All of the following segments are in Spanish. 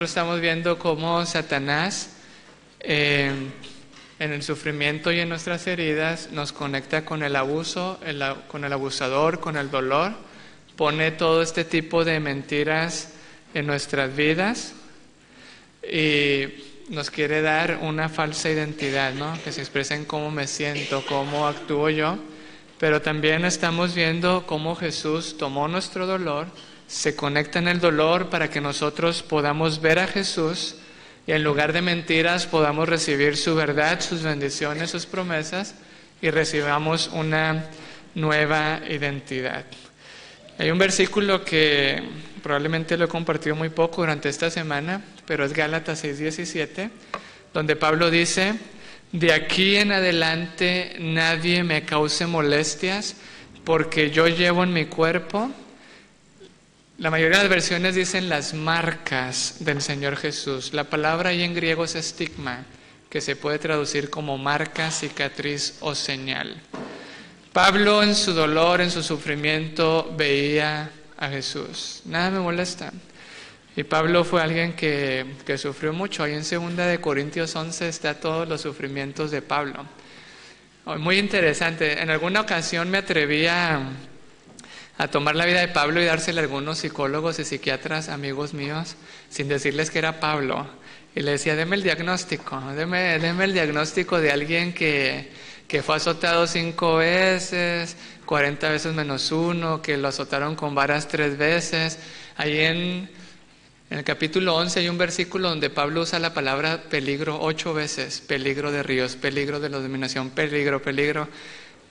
Estamos viendo cómo Satanás, en el sufrimiento y en nuestras heridas, nos conecta con el abuso, con el abusador, con el dolor. Pone todo este tipo de mentiras en nuestras vidas y nos quiere dar una falsa identidad, ¿no? Que se expresa en cómo me siento, cómo actúo yo. Pero también estamos viendo cómo Jesús tomó nuestro dolor, se conecta en el dolor para que nosotros podamos ver a Jesús y en lugar de mentiras podamos recibir su verdad, sus bendiciones, sus promesas y recibamos una nueva identidad. Hay un versículo que probablemente lo he compartido muy poco durante esta semana, pero es Gálatas 6:17, donde Pablo dice: de aquí en adelante nadie me cause molestias, porque yo llevo en mi cuerpo. La mayoría de las versiones dicen las marcas del Señor Jesús. La palabra ahí en griego es estigma, que se puede traducir como marca, cicatriz o señal. Pablo en su dolor, en su sufrimiento, veía a Jesús. Nada me molesta. Y Pablo fue alguien que sufrió mucho. Ahí en 2 Corintios 11 está todos los sufrimientos de Pablo. Muy interesante. En alguna ocasión me atreví a tomar la vida de Pablo y dársela a algunos psicólogos y psiquiatras, amigos míos, sin decirles que era Pablo. Y le decía, deme el diagnóstico, deme el diagnóstico de alguien que fue azotado 5 veces, 40 veces menos 1, que lo azotaron con varas 3 veces. Ahí en el capítulo 11 hay un versículo donde Pablo usa la palabra peligro 8 veces. Peligro de ríos, peligro de la dominación, peligro.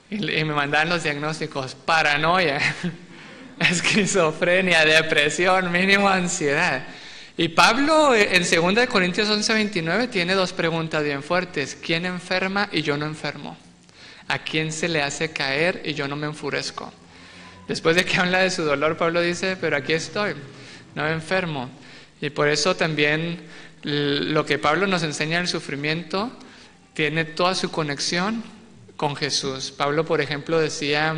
Y me mandaban los diagnósticos: paranoia, esquizofrenia, depresión, mínimo ansiedad. Y Pablo en 2 Corintios 11:29 tiene 2 preguntas bien fuertes. ¿Quién enferma y yo no enfermo? ¿A quién se le hace caer y yo no me enfurezco? Después de que habla de su dolor, Pablo dice, pero aquí estoy, no me enfermo. Y por eso también lo que Pablo nos enseña del sufrimiento tiene toda su conexión con Jesús. Pablo, por ejemplo, decía,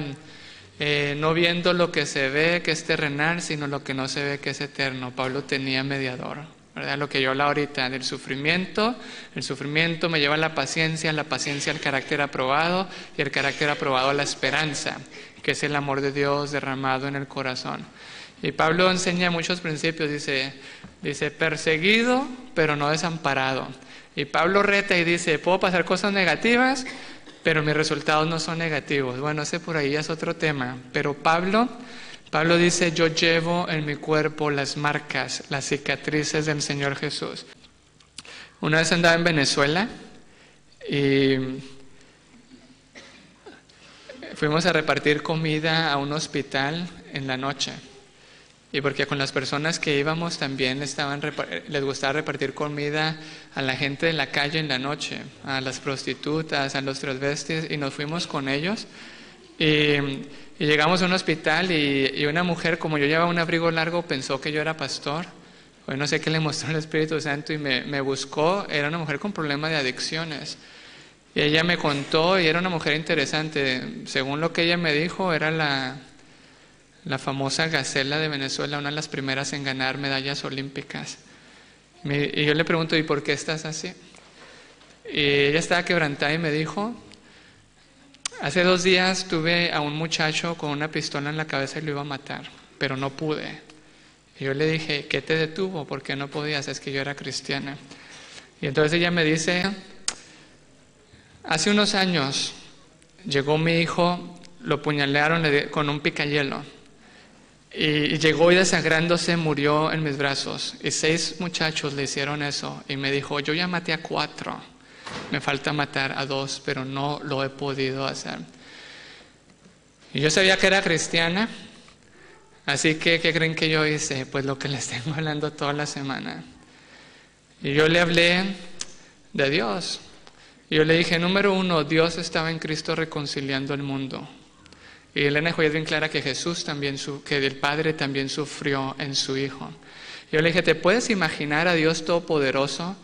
no viendo lo que se ve que es terrenal, sino lo que no se ve que es eterno. Pablo tenía mediador, ¿verdad? Lo que yo hablo ahorita del sufrimiento, el sufrimiento me lleva a la paciencia al carácter aprobado, y el carácter aprobado a la esperanza, que es el amor de Dios derramado en el corazón. Y Pablo enseña muchos principios, dice perseguido, pero no desamparado. Y Pablo reta y dice, puedo pasar cosas negativas, pero mis resultados no son negativos. Bueno, ese por ahí es otro tema. Pero Pablo dice, yo llevo en mi cuerpo las marcas, las cicatrices del Señor Jesús. Una vez andaba en Venezuela y fuimos a repartir comida a un hospital en la noche. Y porque con las personas que íbamos también les gustaba repartir comida a la gente de la calle en la noche, a las prostitutas, a los transvestis, y nos fuimos con ellos. Y llegamos a un hospital y una mujer, como yo llevaba un abrigo largo, pensó que yo era pastor. Hoy no sé qué le mostró el Espíritu Santo y me buscó. Era una mujer con problemas de adicciones. Y ella me contó, y era una mujer interesante. Según lo que ella me dijo, era la famosa gacela de Venezuela, una de las primeras en ganar medallas olímpicas. Y yo le pregunto, ¿y por qué estás así? Y ella estaba quebrantada y me dijo, hace 2 días tuve a un muchacho con una pistola en la cabeza y lo iba a matar, pero no pude. Y yo le dije, ¿qué te detuvo? ¿Por qué no podías? Es que yo era cristiana. Y entonces ella me dice, hace unos años llegó mi hijo, lo apuñalearon con un picayelo. Y llegó y desangrándose murió en mis brazos. Y 6 muchachos le hicieron eso. Y me dijo, yo ya maté a 4. Me falta matar a 2, pero no lo he podido hacer. Y yo sabía que era cristiana. Así que, ¿qué creen que yo hice? Pues lo que les tengo hablando toda la semana. Y yo le hablé de Dios. Y yo le dije, número 1, Dios estaba en Cristo reconciliando el mundo. Y Elena Joya es bien clara que que el Padre también sufrió en su Hijo. Yo le dije, ¿te puedes imaginar a Dios Todopoderoso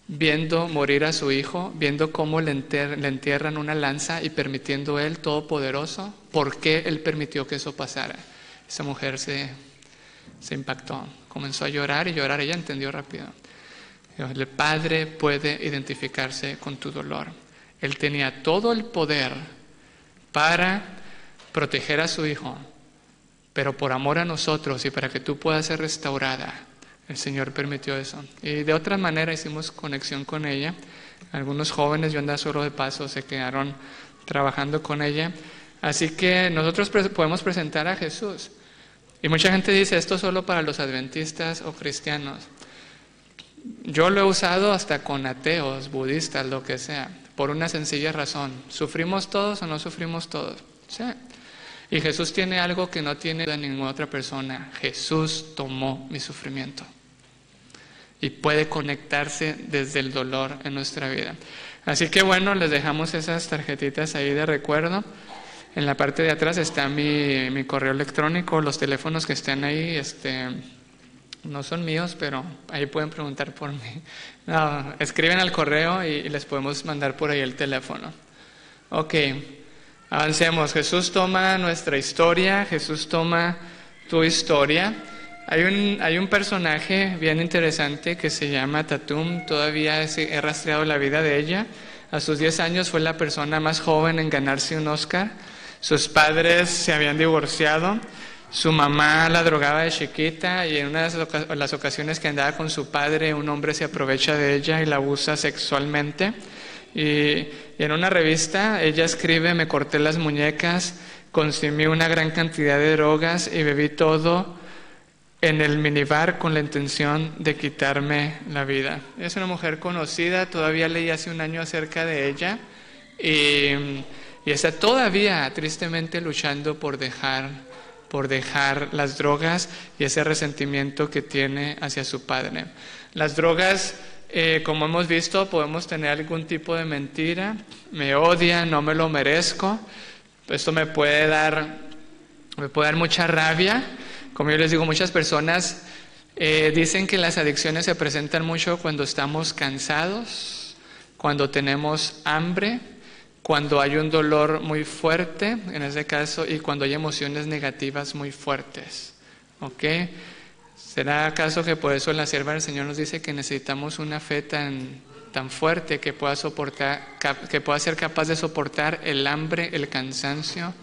viendo morir a su Hijo, viendo cómo le entierran una lanza y permitiendo Él Todopoderoso? ¿Por qué Él permitió que eso pasara? Esa mujer se Se impactó, comenzó a llorar y llorar, ella entendió rápido. El Padre puede identificarse con tu dolor. Él tenía todo el poder para proteger a su hijo, pero por amor a nosotros y para que tú puedas ser restaurada, el Señor permitió eso. Y de otra manera hicimos conexión con ella. Algunos jóvenes, yo andaba solo de paso, se quedaron trabajando con ella. Así que nosotros podemos presentar a Jesús. Y mucha gente dice, esto solo para los adventistas o cristianos. Yo lo he usado hasta con ateos, budistas, lo que sea, por una sencilla razón. ¿Sufrimos todos o no sufrimos todos? Sí. Y Jesús tiene algo que no tiene ninguna otra persona. Jesús tomó mi sufrimiento. Y puede conectarse desde el dolor en nuestra vida. Así que bueno, les dejamos esas tarjetitas ahí de recuerdo. En la parte de atrás está mi correo electrónico, los teléfonos que están ahí, no son míos, pero ahí pueden preguntar por mí. No, escriben al correo y les podemos mandar por ahí el teléfono. Ok, avancemos. Jesús toma nuestra historia, Jesús toma tu historia. Hay un personaje bien interesante que se llama Tatum. Todavía he rastreado la vida de ella. A sus 10 años fue la persona más joven en ganarse un Oscar. Sus padres se habían divorciado. Su mamá la drogaba de chiquita y en una de las ocasiones que andaba con su padre, un hombre se aprovecha de ella y la abusa sexualmente. Y en una revista ella escribe: me corté las muñecas, consumí una gran cantidad de drogas y bebí todo en el minibar con la intención de quitarme la vida. Es una mujer conocida, todavía leí hace un año acerca de ella y está todavía tristemente luchando por dejar las drogas y ese resentimiento que tiene hacia su padre. Las drogas, como hemos visto, podemos tener algún tipo de mentira. Me odia, no me lo merezco. Esto me puede dar mucha rabia. Como yo les digo, muchas personas dicen que las adicciones se presentan mucho cuando estamos cansados, cuando tenemos hambre, cuando hay un dolor muy fuerte, en ese caso, y cuando hay emociones negativas muy fuertes. ¿Ok? ¿Será acaso que por eso la sierva del Señor nos dice que necesitamos una fe tan fuerte que pueda ser capaz de soportar el hambre, el cansancio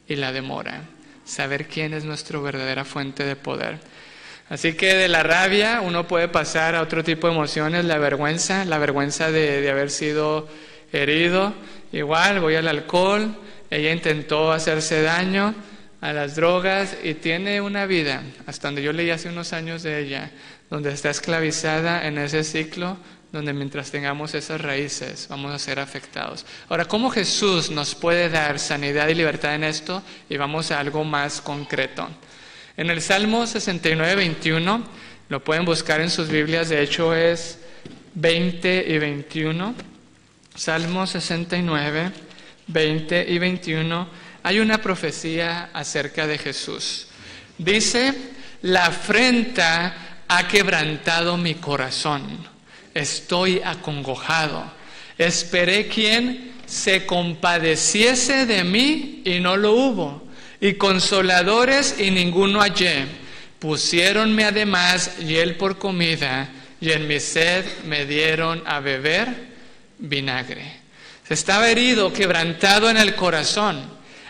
y la demora? Saber quién es nuestra verdadera fuente de poder. Así que de la rabia uno puede pasar a otro tipo de emociones, la vergüenza de haber sido herido. Igual voy al alcohol, ella intentó hacerse daño, a las drogas y tiene una vida, hasta donde yo leí hace unos años de ella, donde está esclavizada en ese ciclo, donde mientras tengamos esas raíces vamos a ser afectados. Ahora, ¿cómo Jesús nos puede dar sanidad y libertad en esto? Y vamos a algo más concreto. En el Salmo 69, 21, lo pueden buscar en sus Biblias, de hecho es 20 y 21. Salmo 69, 20 y 21, hay una profecía acerca de Jesús. Dice: la afrenta ha quebrantado mi corazón, estoy acongojado. Esperé quien se compadeciese de mí y no lo hubo, y consoladores y ninguno hallé. Pusiéronme además hiel por comida, y en mi sed me dieron a beber vinagre. Estaba herido, quebrantado en el corazón,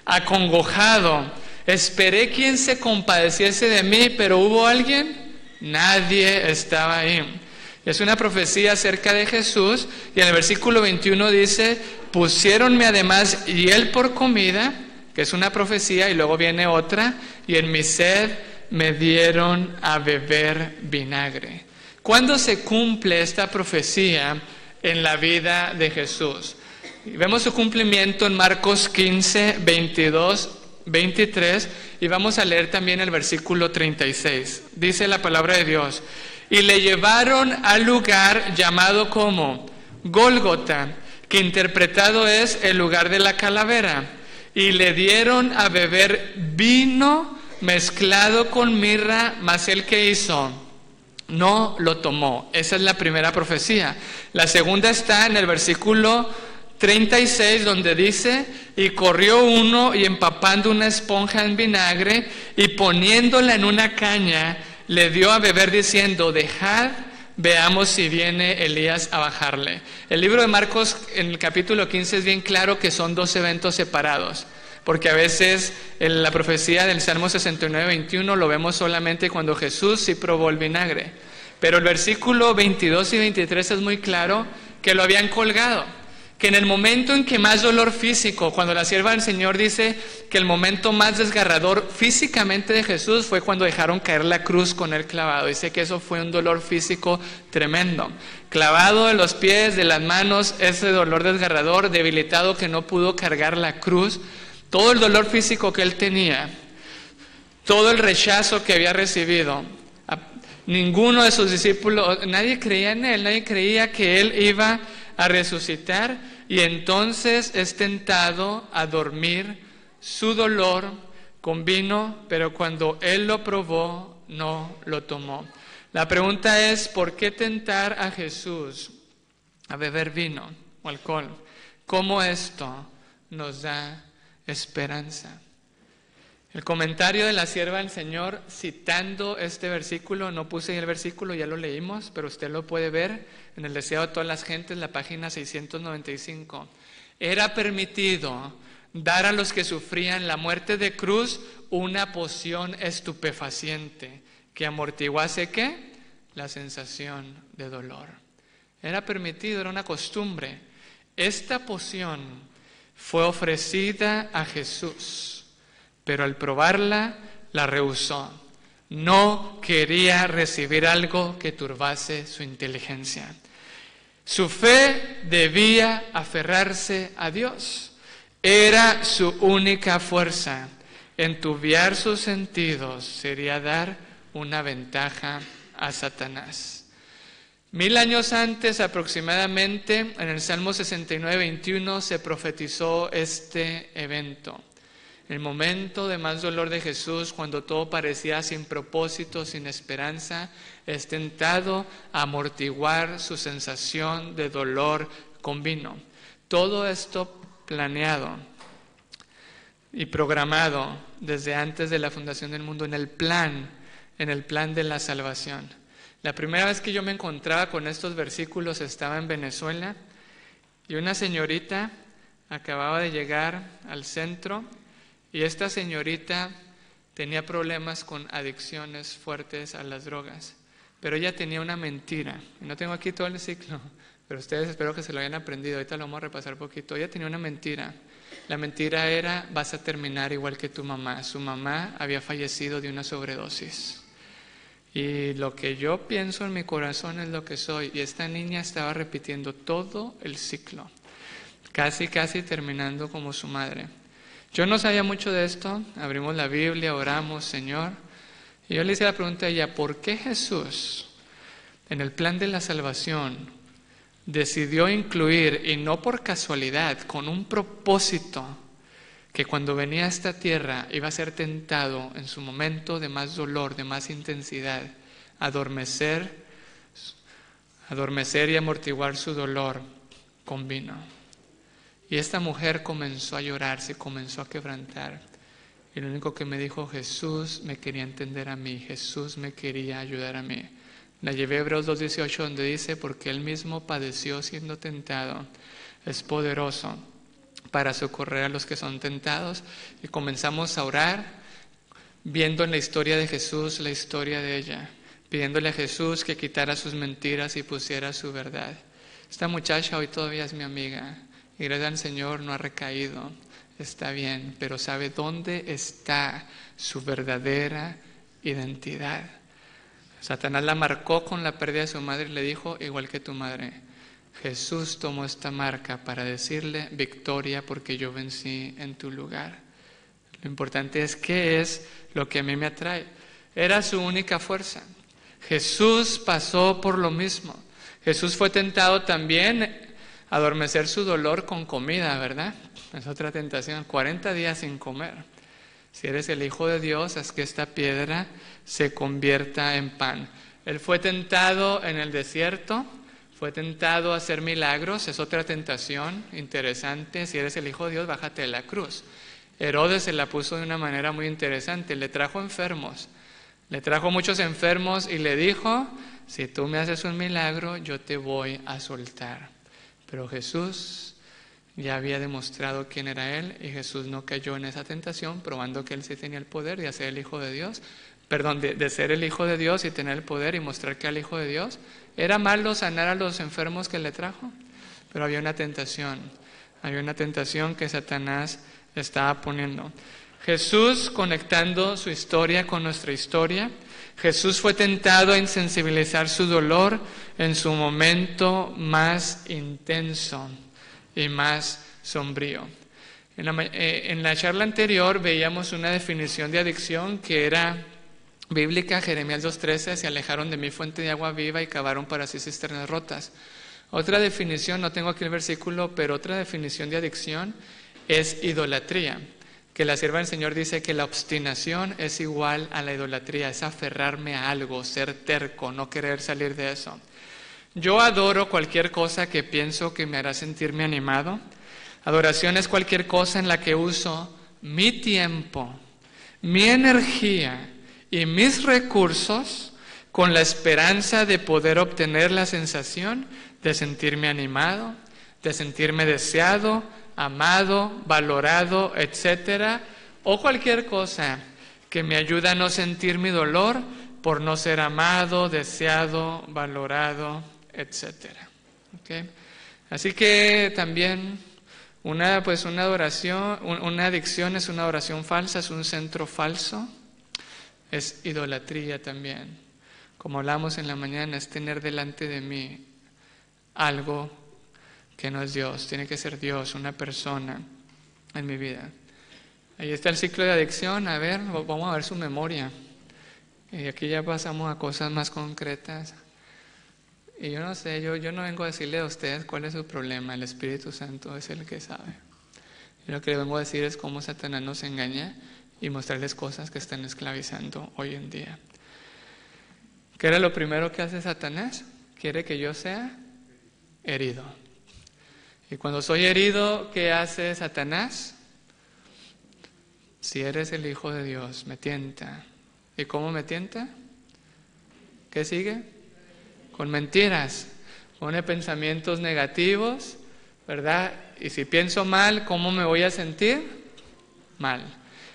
acongojado. Esperé quien se compadeciese de mí, pero ¿hubo alguien? Nadie estaba ahí. Es una profecía acerca de Jesús, y en el versículo 21 dice: pusiéronme además hiel por comida, que es una profecía, y luego viene otra, y en mi sed me dieron a beber vinagre. ¿Cuándo se cumple esta profecía en la vida de Jesús? Y vemos su cumplimiento en Marcos 15, 22, 23, y vamos a leer también el versículo 36. Dice la palabra de Dios: y le llevaron al lugar llamado como Gólgota, que interpretado es el lugar de la calavera, y le dieron a beber vino mezclado con mirra, mas él ¿qué hizo? No lo tomó. Esa es la primera profecía. La segunda está en el versículo 36, donde dice, y corrió uno y empapando una esponja en vinagre y poniéndola en una caña, le dio a beber diciendo, dejad, veamos si viene Elías a bajarle. El libro de Marcos en el capítulo 15 es bien claro que son dos eventos separados, porque a veces en la profecía del Salmo 69, 21 lo vemos solamente cuando Jesús sí probó el vinagre. Pero el versículo 22 y 23 es muy claro que lo habían colgado. Que en el momento en que más dolor físico, cuando la sierva del Señor dice que el momento más desgarrador físicamente de Jesús fue cuando dejaron caer la cruz con él clavado. Dice que eso fue un dolor físico tremendo. Clavado de los pies, de las manos, ese dolor desgarrador, debilitado que no pudo cargar la cruz. Todo el dolor físico que él tenía, todo el rechazo que había recibido. Ninguno de sus discípulos, nadie creía en él, nadie creía que él iba a resucitar. Y entonces es tentado a dormir su dolor con vino, pero cuando él lo probó, no lo tomó. La pregunta es, ¿por qué tentar a Jesús a beber vino o alcohol? ¿Cómo esto nos da esperanza? El comentario de la sierva del Señor citando este versículo, no puse ahí el versículo, ya lo leímos, pero usted lo puede ver en el Deseo de todas las gentes, la página 695. Era permitido dar a los que sufrían la muerte de cruz una poción estupefaciente que amortiguase ¿qué? La sensación de dolor. Era permitido, era una costumbre. Esta poción fue ofrecida a Jesús, pero al probarla, la rehusó. No quería recibir algo que turbase su inteligencia. Su fe debía aferrarse a Dios. Era su única fuerza. Entubiar sus sentidos sería dar una ventaja a Satanás. 1000 años antes aproximadamente, en el Salmo 69, 21, se profetizó este evento. El momento de más dolor de Jesús, cuando todo parecía sin propósito, sin esperanza, es tentado a amortiguar su sensación de dolor con vino. Todo esto planeado y programado desde antes de la fundación del mundo en el plan de la salvación. La primera vez que yo me encontraba con estos versículos estaba en Venezuela y una señorita acababa de llegar al centro. Y esta señorita tenía problemas con adicciones fuertes a las drogas, pero ella tenía una mentira. Y no tengo aquí todo el ciclo, pero ustedes espero que se lo hayan aprendido. Ahorita lo vamos a repasar poquito. Ella tenía una mentira. La mentira era, vas a terminar igual que tu mamá. Su mamá había fallecido de una sobredosis. Y lo que yo pienso en mi corazón es lo que soy. Y esta niña estaba repitiendo todo el ciclo, casi terminando como su madre. Yo no sabía mucho de esto, abrimos la Biblia, oramos, Señor, y yo le hice la pregunta a ella, ¿por qué Jesús, en el plan de la salvación, decidió incluir, y no por casualidad, con un propósito, que cuando venía a esta tierra iba a ser tentado en su momento de más dolor, de más intensidad, adormecer y amortiguar su dolor con vino? Y esta mujer comenzó a llorar, se comenzó a quebrantar. Y lo único que me dijo, Jesús me quería entender a mí, Jesús me quería ayudar a mí. La llevé a Hebreos 2:18, donde dice, porque Él mismo padeció siendo tentado, es poderoso para socorrer a los que son tentados. Y comenzamos a orar, viendo en la historia de Jesús, la historia de ella, pidiéndole a Jesús que quitara sus mentiras y pusiera su verdad. Esta muchacha hoy todavía es mi amiga. Y gracias al Señor no ha recaído, está bien, pero sabe dónde está su verdadera identidad. Satanás la marcó con la pérdida de su madre y le dijo, igual que tu madre, Jesús tomó esta marca para decirle, victoria porque yo vencí en tu lugar. Lo importante es qué es lo que a mí me atrae. Era su única fuerza. Jesús pasó por lo mismo. Jesús fue tentado también adormecer su dolor con comida, ¿verdad? Es otra tentación, 40 días sin comer. Si eres el Hijo de Dios, haz que esta piedra se convierta en pan. Él fue tentado en el desierto, fue tentado a hacer milagros, es otra tentación interesante. Si eres el Hijo de Dios, bájate de la cruz. Herodes se la puso de una manera muy interesante, le trajo enfermos, le trajo muchos enfermos y le dijo, si tú me haces un milagro, yo te voy a soltar. Pero Jesús ya había demostrado quién era Él y Jesús no cayó en esa tentación, probando que Él sí tenía el poder de ser el Hijo de Dios. De ser el Hijo de Dios y tener el poder y mostrar que era el Hijo de Dios. ¿Era malo sanar a los enfermos que le trajo? Pero había una tentación que Satanás estaba poniendo. Jesús conectando su historia con nuestra historia. Jesús fue tentado a insensibilizar su dolor en su momento más intenso y más sombrío. En la charla anterior veíamos una definición de adicción que era bíblica. Jeremías 2:13, se alejaron de mí fuente de agua viva y cavaron para sí cisternas rotas. Otra definición, no tengo aquí el versículo, pero otra definición de adicción es idolatría, que la sierva del Señor dice que la obstinación es igual a la idolatría, es aferrarme a algo, ser terco, no querer salir de eso. Yo adoro cualquier cosa que pienso que me hará sentirme animado. Adoración es cualquier cosa en la que uso mi tiempo, mi energía y mis recursos con la esperanza de poder obtener la sensación de sentirme animado, de sentirme deseado, amado, valorado, etcétera, o cualquier cosa que me ayude a no sentir mi dolor por no ser amado, deseado, valorado, etcétera. ¿Okay? Así que también una adoración, una adicción es una adoración falsa, es un centro falso, es idolatría también. Como hablamos en la mañana, es tener delante de mí algo que no es Dios, tiene que ser Dios, una persona en mi vida. Ahí está el ciclo de adicción. A ver, vamos a ver su memoria. Y aquí ya pasamos a cosas más concretas. Y yo no sé, yo no vengo a decirle a ustedes cuál es su problema, el Espíritu Santo es el que sabe. Y lo que le vengo a decir es cómo Satanás nos engaña y mostrarles cosas que están esclavizando hoy en día. ¿Qué era lo primero que hace Satanás? Quiere que yo sea herido. Y cuando soy herido, ¿qué hace Satanás? Si eres el Hijo de Dios, me tienta. ¿Y cómo me tienta? ¿Qué sigue? Con mentiras. Pone pensamientos negativos, ¿verdad? Y si pienso mal, ¿cómo me voy a sentir? Mal.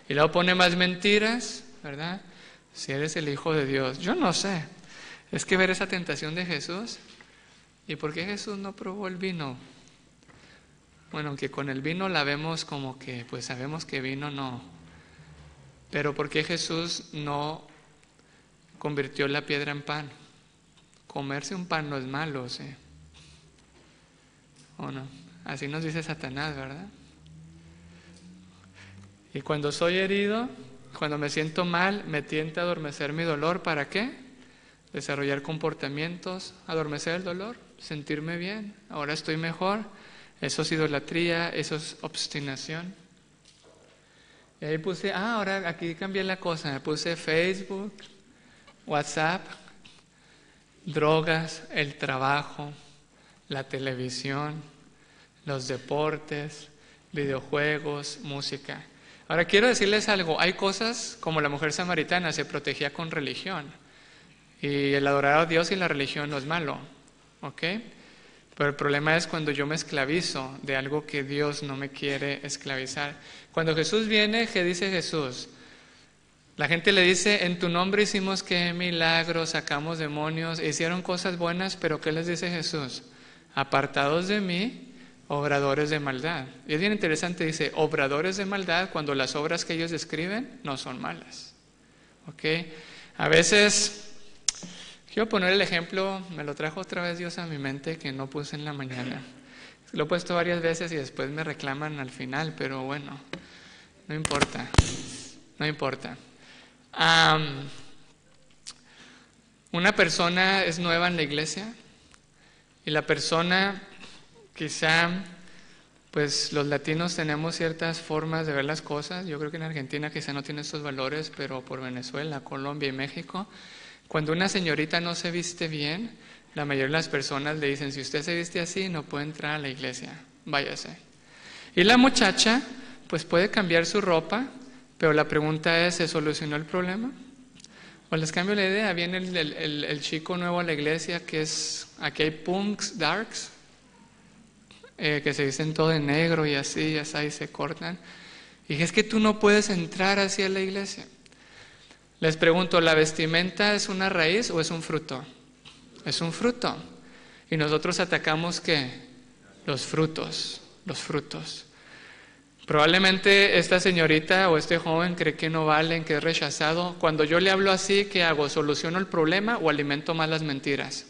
Y luego pone más mentiras, ¿verdad? Si eres el Hijo de Dios. Yo no sé. Es que ver esa tentación de Jesús. ¿Y por qué Jesús no probó el vino? Bueno, aunque con el vino la vemos como que, pues sabemos que vino no. Pero ¿por qué Jesús no convirtió la piedra en pan? Comerse un pan no es malo, ¿sí? ¿O no? Así nos dice Satanás, ¿verdad? Y cuando soy herido, cuando me siento mal, me tienta a adormecer mi dolor. ¿Para qué? Desarrollar comportamientos, adormecer el dolor, sentirme bien. Ahora estoy mejor. Eso es idolatría, eso es obstinación. Y ahí puse, ahora aquí cambié la cosa, me puse Facebook, WhatsApp, drogas, el trabajo, la televisión, los deportes, videojuegos, música. Ahora quiero decirles algo, hay cosas como la mujer samaritana se protegía con religión. Y el adorar a Dios y la religión no es malo, ¿ok? Pero el problema es cuando yo me esclavizo de algo que Dios no me quiere esclavizar. Cuando Jesús viene, ¿qué dice Jesús? La gente le dice, en tu nombre hicimos qué milagros, sacamos demonios, hicieron cosas buenas, pero ¿qué les dice Jesús? Apartados de mí, obradores de maldad. Y es bien interesante, dice, obradores de maldad, cuando las obras que ellos describen no son malas. ¿Ok? A veces... Quiero poner el ejemplo, me lo trajo otra vez Dios a mi mente que no puse en la mañana. Lo he puesto varias veces y después me reclaman al final, pero bueno, no importa, no importa. Una persona es nueva en la iglesia y la persona quizá, pues los latinos tenemos ciertas formas de ver las cosas. Yo creo que en Argentina quizá no tiene estos valores, pero por Venezuela, Colombia y México... Cuando una señorita no se viste bien, la mayoría de las personas le dicen, si usted se viste así, no puede entrar a la iglesia, váyase. Y la muchacha, pues puede cambiar su ropa, pero la pregunta es, ¿se solucionó el problema? O les cambio la idea, viene el chico nuevo a la iglesia, que es, aquí hay punks, darks, que se dicen todo de negro y así, y se cortan. Y dije, es que tú no puedes entrar así a la iglesia. Les pregunto, ¿la vestimenta es una raíz o es un fruto? Es un fruto. Y nosotros atacamos, ¿qué? Los frutos. Probablemente esta señorita o este joven cree que no valen, que es rechazado. Cuando yo le hablo así, ¿qué hago? ¿Soluciono el problema o alimento más las mentiras?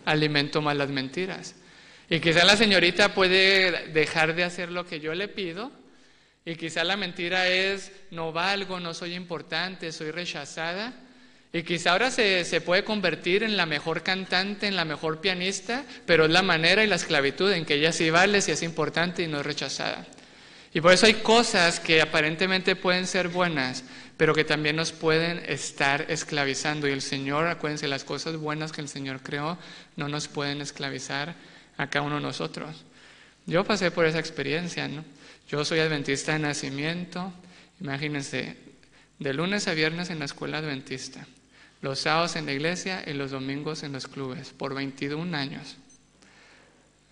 Alimento más las mentiras. Y quizá la señorita puede dejar de hacer lo que yo le pido, y quizá la mentira es, no valgo, no soy importante, soy rechazada. Y quizá ahora se puede convertir en la mejor cantante, en la mejor pianista, pero es la manera y la esclavitud en que ella sí vale, sí es importante y no es rechazada. Y por eso hay cosas que aparentemente pueden ser buenas, pero que también nos pueden estar esclavizando. Y el Señor, acuérdense, las cosas buenas que el Señor creó no nos pueden esclavizar a cada uno de nosotros. Yo pasé por esa experiencia, ¿no? Yo soy adventista de nacimiento, imagínense, de lunes a viernes en la escuela adventista, los sábados en la iglesia y los domingos en los clubes, por 21 años.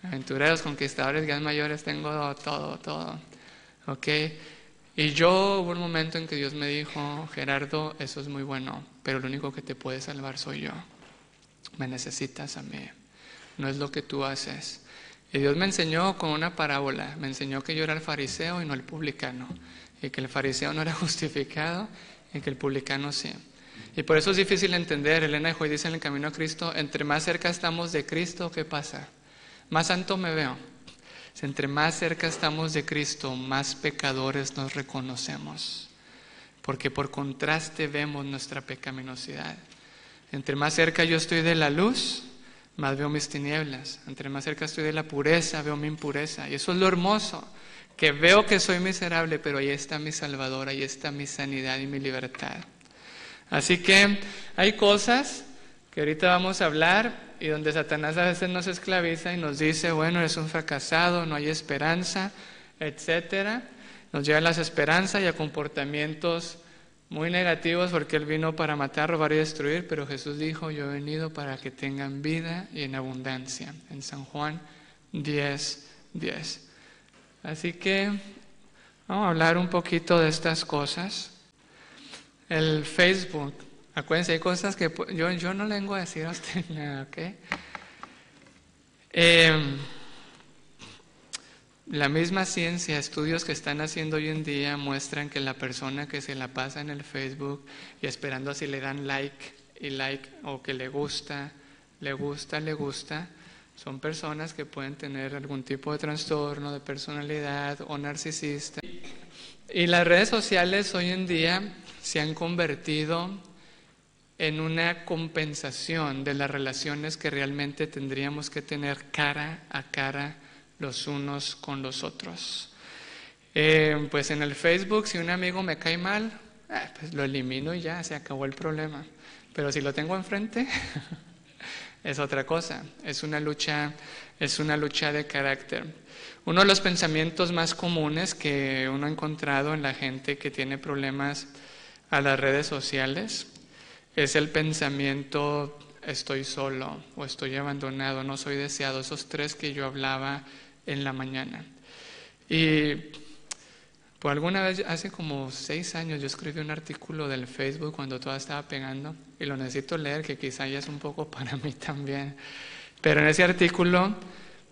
Aventureros, conquistadores, guías mayores, tengo todo. ¿Ok? Y yo hubo un momento en que Dios me dijo, Gerardo, eso es muy bueno, pero lo único que te puede salvar soy yo. Me necesitas a mí, no es lo que tú haces. Y Dios me enseñó con una parábola, me enseñó que yo era el fariseo y no el publicano, y que el fariseo no era justificado y que el publicano sí. Y por eso es difícil entender. Elena de Hoy dice en el Camino a Cristo, entre más cerca estamos de Cristo, ¿qué pasa? Más santo me veo. Entre más cerca estamos de Cristo, más pecadores nos reconocemos, porque por contraste vemos nuestra pecaminosidad. Entre más cerca yo estoy de la luz, más veo mis tinieblas. Entre más cerca estoy de la pureza, veo mi impureza. Y eso es lo hermoso, que veo que soy miserable, pero ahí está mi Salvador, ahí está mi sanidad y mi libertad. Así que hay cosas que ahorita vamos a hablar y donde Satanás a veces nos esclaviza y nos dice, bueno, eres un fracasado, no hay esperanza, etcétera. Nos lleva a las esperanzas y a comportamientos muy negativos, porque Él vino para matar, robar y destruir, pero Jesús dijo, yo he venido para que tengan vida y en abundancia, en San Juan 10:10. Así que vamos a hablar un poquito de estas cosas. El Facebook, acuérdense, hay cosas que yo no le vengo a decir a usted nada, ¿ok? La misma ciencia, estudios que están haciendo hoy en día muestran que la persona que se la pasa en el Facebook y esperando si le dan like, o que le gusta, son personas que pueden tener algún tipo de trastorno de personalidad o narcisista. Y las redes sociales hoy en día se han convertido en una compensación de las relaciones que realmente tendríamos que tener cara a cara los unos con los otros. Pues en el Facebook, si un amigo me cae mal, pues lo elimino y ya, se acabó el problema. Pero si lo tengo enfrente, es otra cosa, es una lucha de carácter. Uno de los pensamientos más comunes que uno ha encontrado en la gente que tiene problemas a las redes sociales es el pensamiento, estoy solo o estoy abandonado, no soy deseado, esos tres que yo hablaba en la mañana. Y por alguna vez, hace como 6 años, yo escribí un artículo del Facebook cuando todo estaba pegando, y lo necesito leer, que quizá ya es un poco para mí también. Pero en ese artículo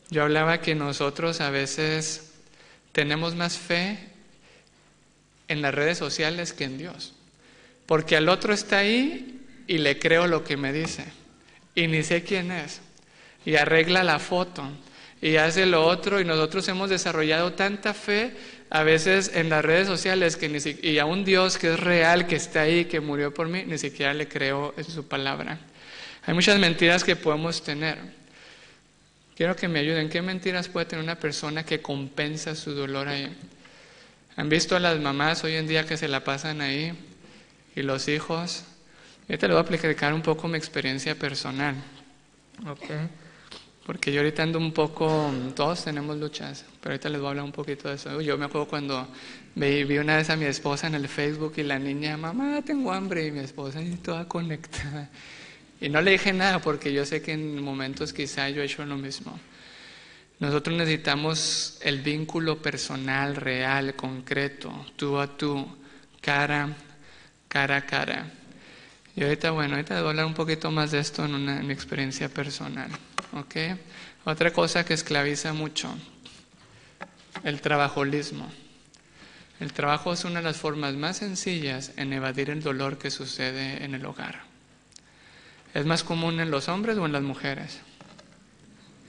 yo hablaba que nosotros a veces tenemos más fe en las redes sociales que en Dios. Porque al otro está ahí y le creo lo que me dice. Y ni sé quién es. Y arregla la foto. Y hace lo otro. Y nosotros hemos desarrollado tanta fe a veces en las redes sociales que y a un Dios que es real, que está ahí, que murió por mí, ni siquiera le creo en su palabra. Hay muchas mentiras que podemos tener. Quiero que me ayuden. ¿Qué mentiras puede tener una persona que compensa su dolor ahí? ¿Han visto a las mamás hoy en día que se la pasan ahí? Y los hijos. Ahorita les voy a explicar un poco mi experiencia personal. Ok. Porque yo ahorita ando un poco, todos tenemos luchas, pero ahorita les voy a hablar un poquito de eso. Yo me acuerdo cuando vi una vez a mi esposa en el Facebook y la niña, mamá, tengo hambre, y mi esposa ahí toda conectada. Y no le dije nada porque yo sé que en momentos quizá yo he hecho lo mismo. Nosotros necesitamos el vínculo personal, real, concreto, tú a tú, cara a cara. Y ahorita les voy a hablar un poquito más de esto en mi experiencia personal. ¿Ok? Otra cosa que esclaviza mucho, el trabajolismo. El trabajo es una de las formas más sencillas en evadir el dolor que sucede en el hogar. ¿Es más común en los hombres o en las mujeres?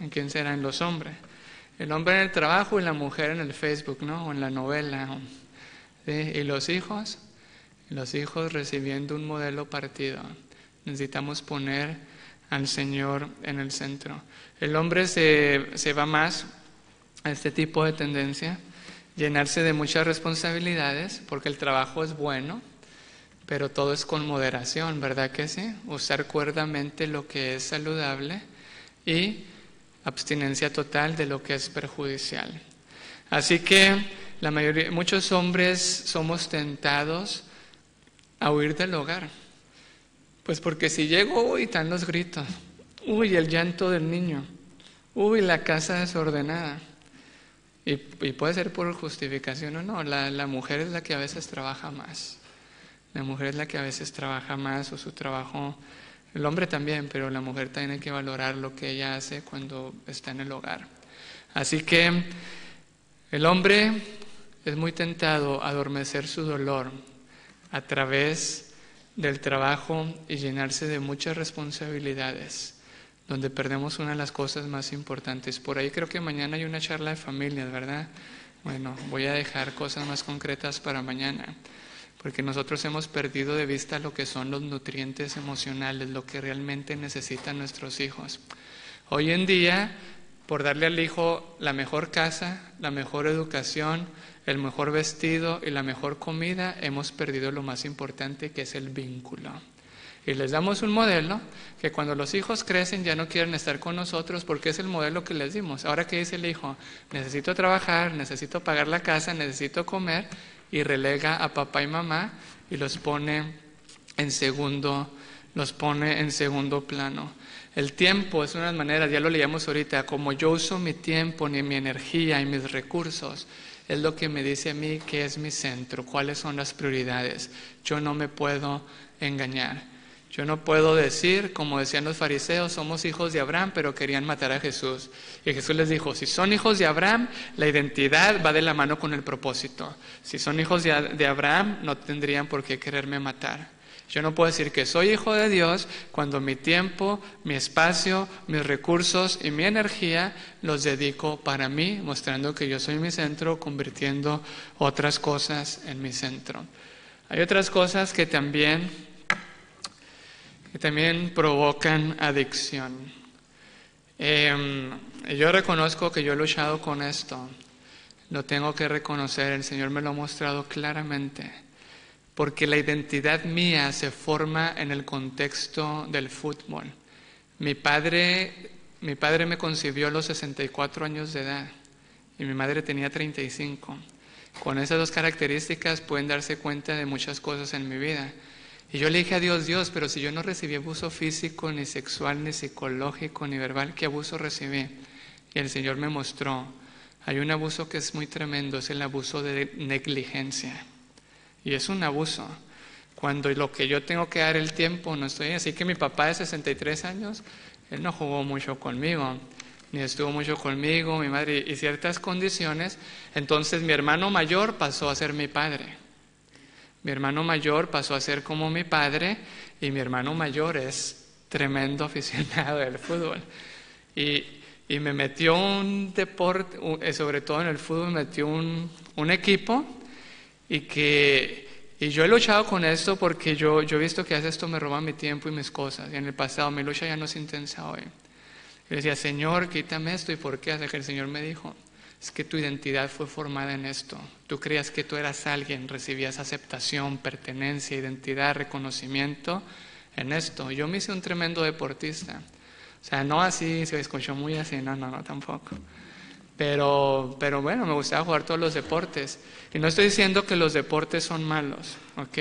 ¿En quién será? En los hombres. El hombre en el trabajo y la mujer en el Facebook, ¿no? O en la novela. ¿Sí? ¿Y los hijos? Los hijos recibiendo un modelo partido. Necesitamos poner al Señor en el centro. El hombre se va más a este tipo de tendencia, llenarse de muchas responsabilidades, porque el trabajo es bueno, pero todo es con moderación, ¿verdad que sí? Usar cuerdamente lo que es saludable y abstinencia total de lo que es perjudicial. Así que muchos hombres somos tentados a huir del hogar. Pues porque si llego, uy, están los gritos, uy, el llanto del niño, uy, la casa desordenada. Y puede ser por justificación o no, la mujer es la que a veces trabaja más. La mujer es la que a veces trabaja más o su trabajo, el hombre también, pero la mujer también hay que valorar lo que ella hace cuando está en el hogar. Así que el hombre es muy tentado a adormecer su dolor a través del trabajo y llenarse de muchas responsabilidades, donde perdemos una de las cosas más importantes. Por ahí creo que mañana hay una charla de familias, ¿verdad? Bueno, voy a dejar cosas más concretas para mañana, porque nosotros hemos perdido de vista lo que son los nutrientes emocionales, lo que realmente necesitan nuestros hijos. Hoy en día, por darle al hijo la mejor casa, la mejor educación, el mejor vestido y la mejor comida, hemos perdido lo más importante, que es el vínculo. Y les damos un modelo que cuando los hijos crecen ya no quieren estar con nosotros porque es el modelo que les dimos. Ahora, ¿qué dice el hijo? Necesito trabajar, necesito pagar la casa, necesito comer, y relega a papá y mamá y los pone en segundo plano. El tiempo es una de las maneras, ya lo leíamos ahorita, como yo uso mi tiempo, ni mi energía y mis recursos, es lo que me dice a mí qué es mi centro, cuáles son las prioridades. Yo no me puedo engañar. Yo no puedo decir, como decían los fariseos, somos hijos de Abraham, pero querían matar a Jesús. Y Jesús les dijo, si son hijos de Abraham, la identidad va de la mano con el propósito. Si son hijos de Abraham, no tendrían por qué quererme matar. Yo no puedo decir que soy hijo de Dios cuando mi tiempo, mi espacio, mis recursos y mi energía los dedico para mí, mostrando que yo soy mi centro, convirtiendo otras cosas en mi centro. Hay otras cosas que también provocan adicción. Yo reconozco que yo he luchado con esto. Lo tengo que reconocer, el Señor me lo ha mostrado claramente. Porque la identidad mía se forma en el contexto del fútbol. Mi padre me concibió a los 64 años de edad y mi madre tenía 35. Con esas dos características pueden darse cuenta de muchas cosas en mi vida. Y yo le dije a Dios, pero si yo no recibí abuso físico, ni sexual, ni psicológico, ni verbal, ¿qué abuso recibí? Y el Señor me mostró, hay un abuso que es muy tremendo, es el abuso de negligencia. Y es un abuso. Cuando lo que yo tengo que dar el tiempo, no estoy. Así que mi papá de 63 años, él no jugó mucho conmigo, ni estuvo mucho conmigo, mi madre, y ciertas condiciones. Entonces mi hermano mayor pasó a ser mi padre. Mi hermano mayor pasó a ser como mi padre, y mi hermano mayor es tremendo aficionado del fútbol. Y me metió un deporte, sobre todo en el fútbol, me metió un equipo. Y yo he luchado con esto porque yo he visto que hace esto me roba mi tiempo y mis cosas. Y en el pasado mi lucha ya no es intensa hoy. Yo decía, Señor, quítame esto. ¿Y por qué? Hasta que el Señor me dijo, es que tu identidad fue formada en esto. Tú creías que tú eras alguien, recibías aceptación, pertenencia, identidad, reconocimiento en esto. Yo me hice un tremendo deportista. O sea, no así, se escuchó muy así, no, tampoco. Pero bueno, me gustaba jugar todos los deportes. Y no estoy diciendo que los deportes son malos, ¿ok?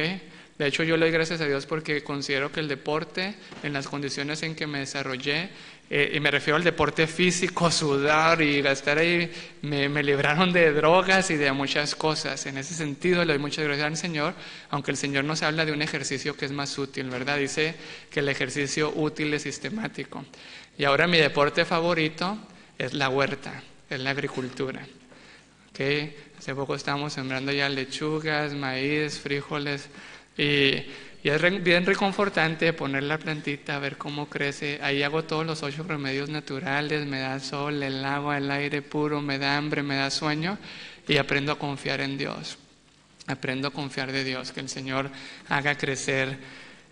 De hecho, yo le doy gracias a Dios porque considero que el deporte, en las condiciones en que me desarrollé, y me refiero al deporte físico, sudar y gastar ahí, me libraron de drogas y de muchas cosas. En ese sentido, le doy muchas gracias al Señor, aunque el Señor nos habla de un ejercicio que es más útil, ¿verdad? Dice que el ejercicio útil es sistemático. Y ahora mi deporte favorito es la huerta, es la agricultura. ¿Okay? Hace poco estábamos sembrando ya lechugas, maíz, frijoles, y es bien reconfortante poner la plantita, ver cómo crece. Ahí hago todos los 8 remedios naturales, me da sol, el agua, el aire puro, me da hambre, me da sueño, y aprendo a confiar en Dios. Aprendo a confiar de Dios, que el Señor haga crecer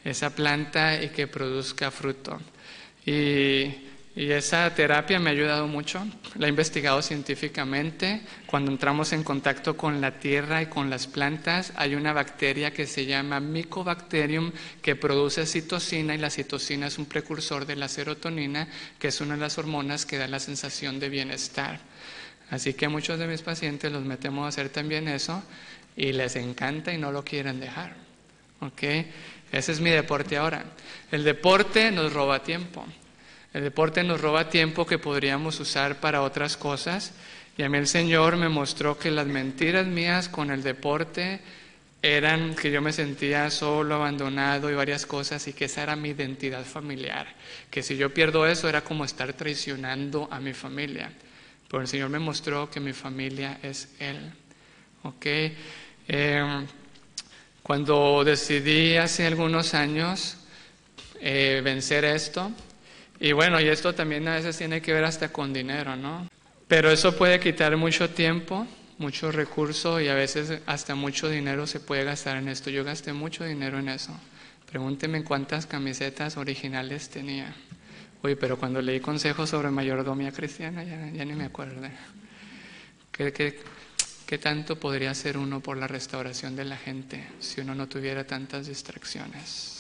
esa planta y que produzca fruto. Y esa terapia me ha ayudado mucho, la he investigado científicamente. Cuando entramos en contacto con la tierra y con las plantas, hay una bacteria que se llama Mycobacterium que produce citocina, y la citocina es un precursor de la serotonina, que es una de las hormonas que da la sensación de bienestar. Así que a muchos de mis pacientes los metemos a hacer también eso y les encanta y no lo quieren dejar. ¿Ok? Ese es mi deporte ahora. El deporte nos roba tiempo. El deporte nos roba tiempo que podríamos usar para otras cosas, y a mí el Señor me mostró que las mentiras mías con el deporte eran que yo me sentía solo, abandonado y varias cosas, y que esa era mi identidad familiar, que si yo pierdo eso era como estar traicionando a mi familia. Pero el Señor me mostró que mi familia es Él. ¿Ok? Cuando decidí hace algunos años vencer esto, y bueno, y esto también a veces tiene que ver hasta con dinero, ¿no? Pero eso puede quitar mucho tiempo, mucho recurso, y a veces hasta mucho dinero se puede gastar en esto. Yo gasté mucho dinero en eso. Pregúnteme cuántas camisetas originales tenía. Uy, pero cuando leí consejos sobre mayordomía cristiana ya ni me acuerdo. ¿Qué tanto podría hacer uno por la restauración de la gente si uno no tuviera tantas distracciones?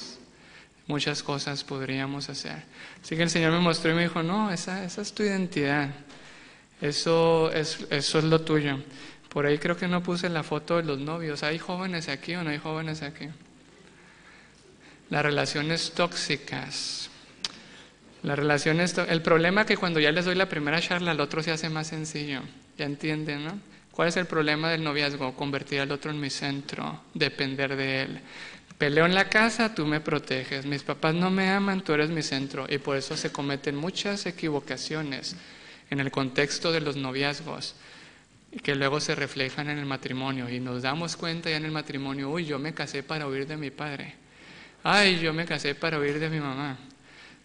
Muchas cosas podríamos hacer. Así que el Señor me mostró y me dijo, no, esa es tu identidad. Eso es lo tuyo. Por ahí creo que no puse la foto de los novios. ¿Hay jóvenes aquí o no hay jóvenes aquí? Las relaciones tóxicas. El problema es que cuando ya les doy la primera charla, el otro se hace más sencillo. Ya entienden, ¿no? ¿Cuál es el problema del noviazgo? Convertir al otro en mi centro, depender de él. Peleo en la casa, tú me proteges. Mis papás no me aman, tú eres mi centro. Y por eso se cometen muchas equivocaciones en el contexto de los noviazgos, que luego se reflejan en el matrimonio. Y nos damos cuenta ya en el matrimonio, uy, yo me casé para huir de mi padre. Ay, yo me casé para huir de mi mamá.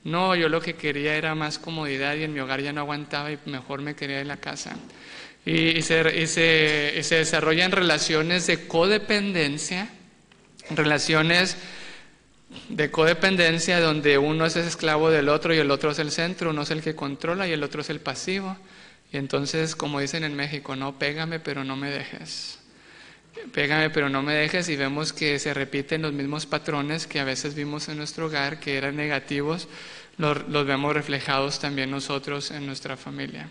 No, yo lo que quería era más comodidad y en mi hogar ya no aguantaba y mejor me quería en la casa. Y se desarrollan relaciones de codependencia. Relaciones de codependencia donde uno es esclavo del otro y el otro es el centro, uno es el que controla y el otro es el pasivo. Y entonces, como dicen en México, no, pégame pero no me dejes. Pégame pero no me dejes, y vemos que se repiten los mismos patrones que a veces vimos en nuestro hogar, que eran negativos, los vemos reflejados también nosotros en nuestra familia.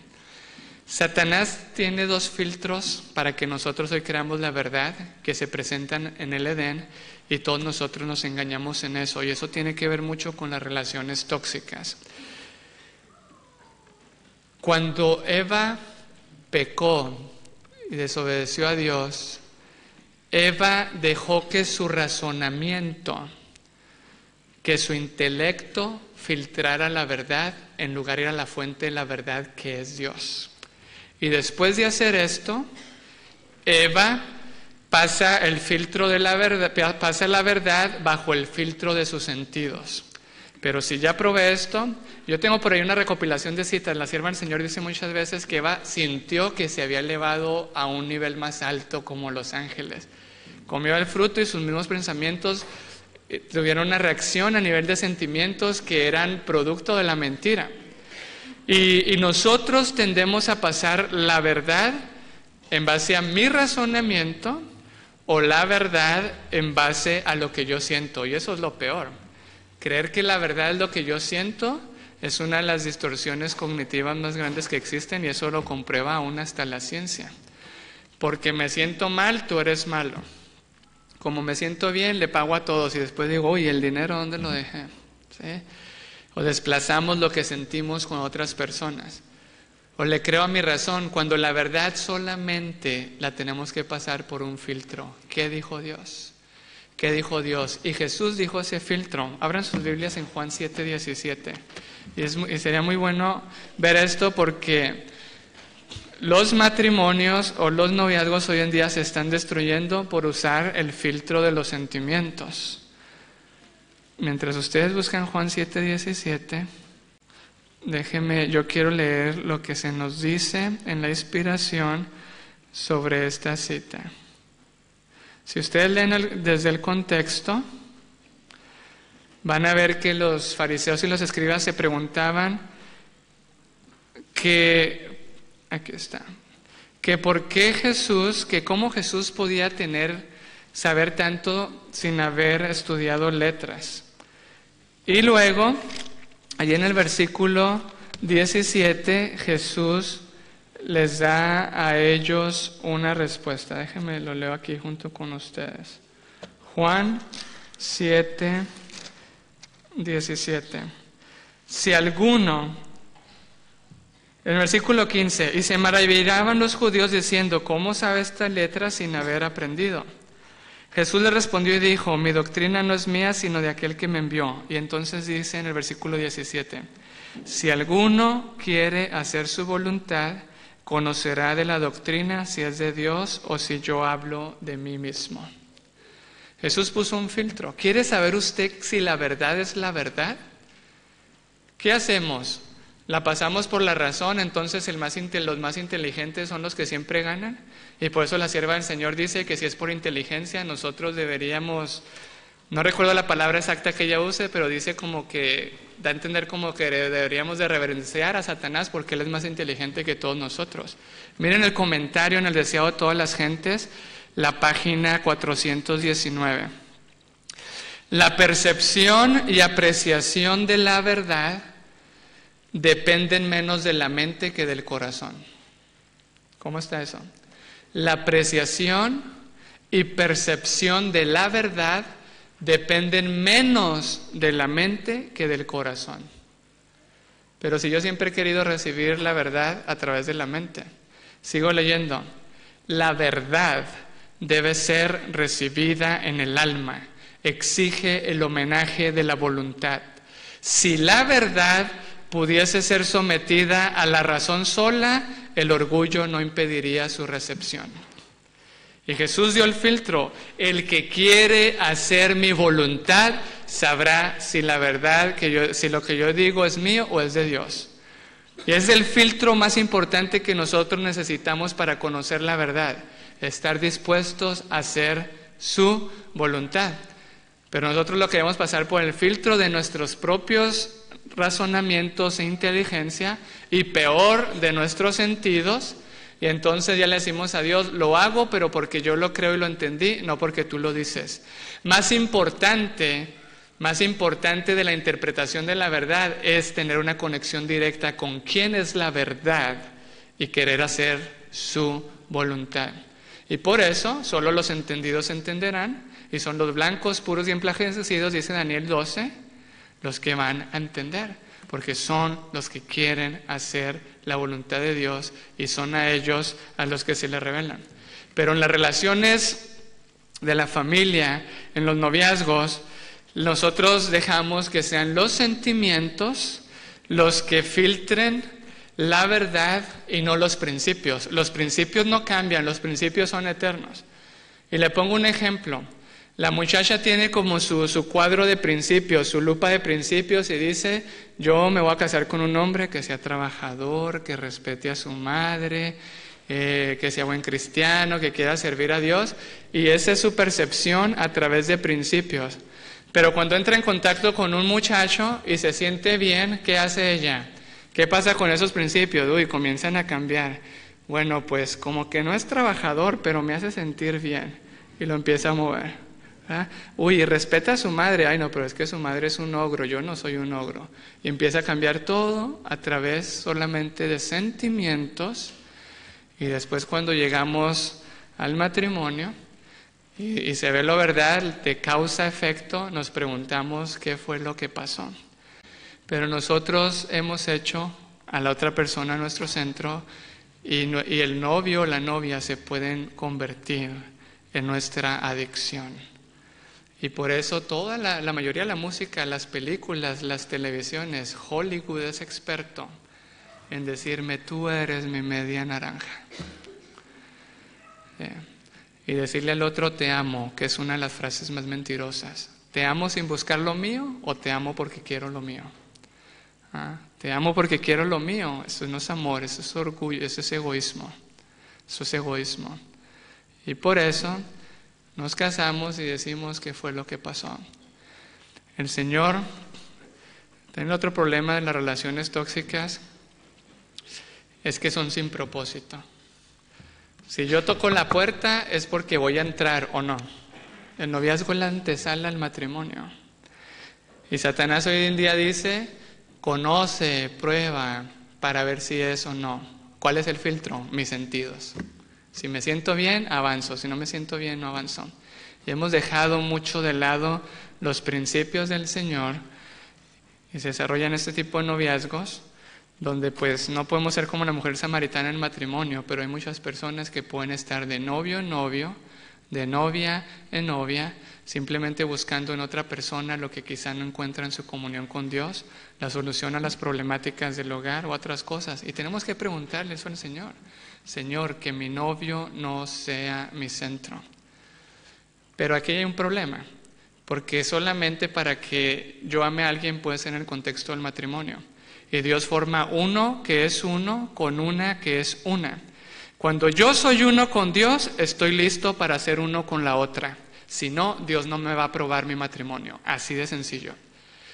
Satanás tiene 2 filtros para que nosotros hoy creamos la verdad, que se presentan en el Edén, y todos nosotros nos engañamos en eso, y eso tiene que ver mucho con las relaciones tóxicas. Cuando Eva pecó y desobedeció a Dios, Eva dejó que su razonamiento, que su intelecto filtrara la verdad en lugar de ir a la fuente de la verdad, que es Dios. Y después de hacer esto, Eva pasa el filtro de la verdad, pasa la verdad bajo el filtro de sus sentidos. Pero si ya probé esto, yo tengo por ahí una recopilación de citas. La sierva del Señor dice muchas veces que Eva sintió que se había elevado a un nivel más alto como los ángeles. Comió el fruto y sus mismos pensamientos tuvieron una reacción a nivel de sentimientos que eran producto de la mentira. Y nosotros tendemos a pasar la verdad en base a mi razonamiento o la verdad en base a lo que yo siento. Y eso es lo peor. Creer que la verdad es lo que yo siento es una de las distorsiones cognitivas más grandes que existen, y eso lo comprueba aún hasta la ciencia. Porque me siento mal, tú eres malo. Como me siento bien, le pago a todos y después digo, oye, ¿el dinero dónde lo dejé? ¿Sí? O desplazamos lo que sentimos con otras personas. O le creo a mi razón, cuando la verdad solamente la tenemos que pasar por un filtro. ¿Qué dijo Dios? ¿Qué dijo Dios? Y Jesús dijo ese filtro. Abran sus Biblias en Juan 7:17. Y sería muy bueno ver esto, porque los matrimonios o los noviazgos hoy en día se están destruyendo por usar el filtro de los sentimientos. Mientras ustedes buscan Juan 7:17, yo quiero leer lo que se nos dice en la inspiración sobre esta cita. Si ustedes leen desde el contexto, van a ver que los fariseos y los escribas se preguntaban aquí está, que por qué Jesús, que cómo Jesús podía saber tanto sin haber estudiado letras. Y luego, allí en el versículo 17, Jesús les da a ellos una respuesta. Déjenme lo leo aquí junto con ustedes. Juan 7:17. Si alguno, en el versículo 15, y se maravillaban los judíos diciendo, ¿cómo sabe esta letra sin haber aprendido? Jesús le respondió y dijo, mi doctrina no es mía, sino de aquel que me envió. Y entonces dice en el versículo 17, si alguno quiere hacer su voluntad, conocerá de la doctrina si es de Dios o si yo hablo de mí mismo. Jesús puso un filtro. ¿Quiere saber usted si la verdad es la verdad? ¿Qué hacemos? ¿La pasamos por la razón? Entonces los más inteligentes son los que siempre ganan. Y por eso la sierva del Señor dice que si es por inteligencia, nosotros deberíamos, no recuerdo la palabra exacta que ella use, pero dice como que, da a entender como que deberíamos de reverenciar a Satanás porque él es más inteligente que todos nosotros. Miren el comentario en el deseado de todas las gentes, la página 419. La percepción y apreciación de la verdad dependen menos de la mente que del corazón. ¿Cómo está eso? La apreciación y percepción de la verdad dependen menos de la mente que del corazón. Pero si yo siempre he querido recibir la verdad a través de la mente, sigo leyendo. La verdad debe ser recibida en el alma, exige el homenaje de la voluntad. Si la verdad pudiese ser sometida a la razón sola, el orgullo no impediría su recepción. Y Jesús dio el filtro. El que quiere hacer mi voluntad sabrá si la verdad, si lo que yo digo es mío o es de Dios. Y es el filtro más importante que nosotros necesitamos para conocer la verdad. Estar dispuestos a hacer su voluntad. Pero nosotros lo queremos pasar por el filtro de nuestros propios razonamientos e inteligencia, y peor, de nuestros sentidos, y entonces ya le decimos a Dios, lo hago pero porque yo lo creo y lo entendí, no porque tú lo dices. Más importante de la interpretación de la verdad es tener una conexión directa con quién es la verdad y querer hacer su voluntad. Y por eso solo los entendidos entenderán, y son los blancos, puros y emplaquecidos, dice Daniel 12, los que van a entender, porque son los que quieren hacer la voluntad de Dios y son a ellos a los que se les revelan. Pero en las relaciones de la familia, en los noviazgos, nosotros dejamos que sean los sentimientos los que filtren la verdad y no los principios. Los principios no cambian, los principios son eternos. Y le pongo un ejemplo. La muchacha tiene como su cuadro de principios, su lupa de principios, y dice, yo me voy a casar con un hombre que sea trabajador, que respete a su madre, que sea buen cristiano, que quiera servir a Dios, y esa es su percepción a través de principios. Pero cuando entra en contacto con un muchacho y se siente bien, ¿qué hace ella? ¿Qué pasa con esos principios? Comienzan a cambiar. Bueno, pues como que no es trabajador, pero me hace sentir bien, y lo empieza a mover. ¿verdad? Uy, respeta a su madre. Ay, no, pero es que su madre es un ogro, yo no soy un ogro. Y empieza a cambiar todo a través solamente de sentimientos. Y después cuando llegamos al matrimonio y se ve la verdad de causa-efecto, nos preguntamos qué fue lo que pasó. Pero nosotros hemos hecho a la otra persona nuestro centro y el novio o la novia se pueden convertir en nuestra adicción. Y por eso toda la mayoría de la música, las películas, las televisiones, Hollywood es experto en decirme, tú eres mi media naranja. Y decirle al otro, te amo, que es una de las frases más mentirosas. ¿Te amo sin buscar lo mío o te amo porque quiero lo mío? Te amo porque quiero lo mío. Eso no es amor, eso es orgullo, eso es egoísmo. Eso es egoísmo. Y por eso nos casamos y decimos qué fue lo que pasó. El Señor tiene otro problema de las relaciones tóxicas, es que son sin propósito. Si yo toco la puerta es porque voy a entrar o no. El noviazgo es la antesala al matrimonio. Y Satanás hoy en día dice, conoce, prueba para ver si es o no. ¿Cuál es el filtro? Mis sentidos. Si me siento bien, avanzo. Si no me siento bien, no avanzo. Y hemos dejado mucho de lado los principios del Señor y se desarrollan este tipo de noviazgos donde pues no podemos ser como la mujer samaritana en matrimonio, pero hay muchas personas que pueden estar de novio en novio, de novia en novia, simplemente buscando en otra persona lo que quizá no encuentra en su comunión con Dios, la solución a las problemáticas del hogar o otras cosas. Y tenemos que preguntarle eso al Señor. Señor, que mi novio no sea mi centro. Pero aquí hay un problema, porque solamente para que yo ame a alguien puede ser en el contexto del matrimonio. Y Dios forma uno que es uno con una que es una. Cuando yo soy uno con Dios, estoy listo para ser uno con la otra. Si no, Dios no me va a aprobar mi matrimonio. Así de sencillo.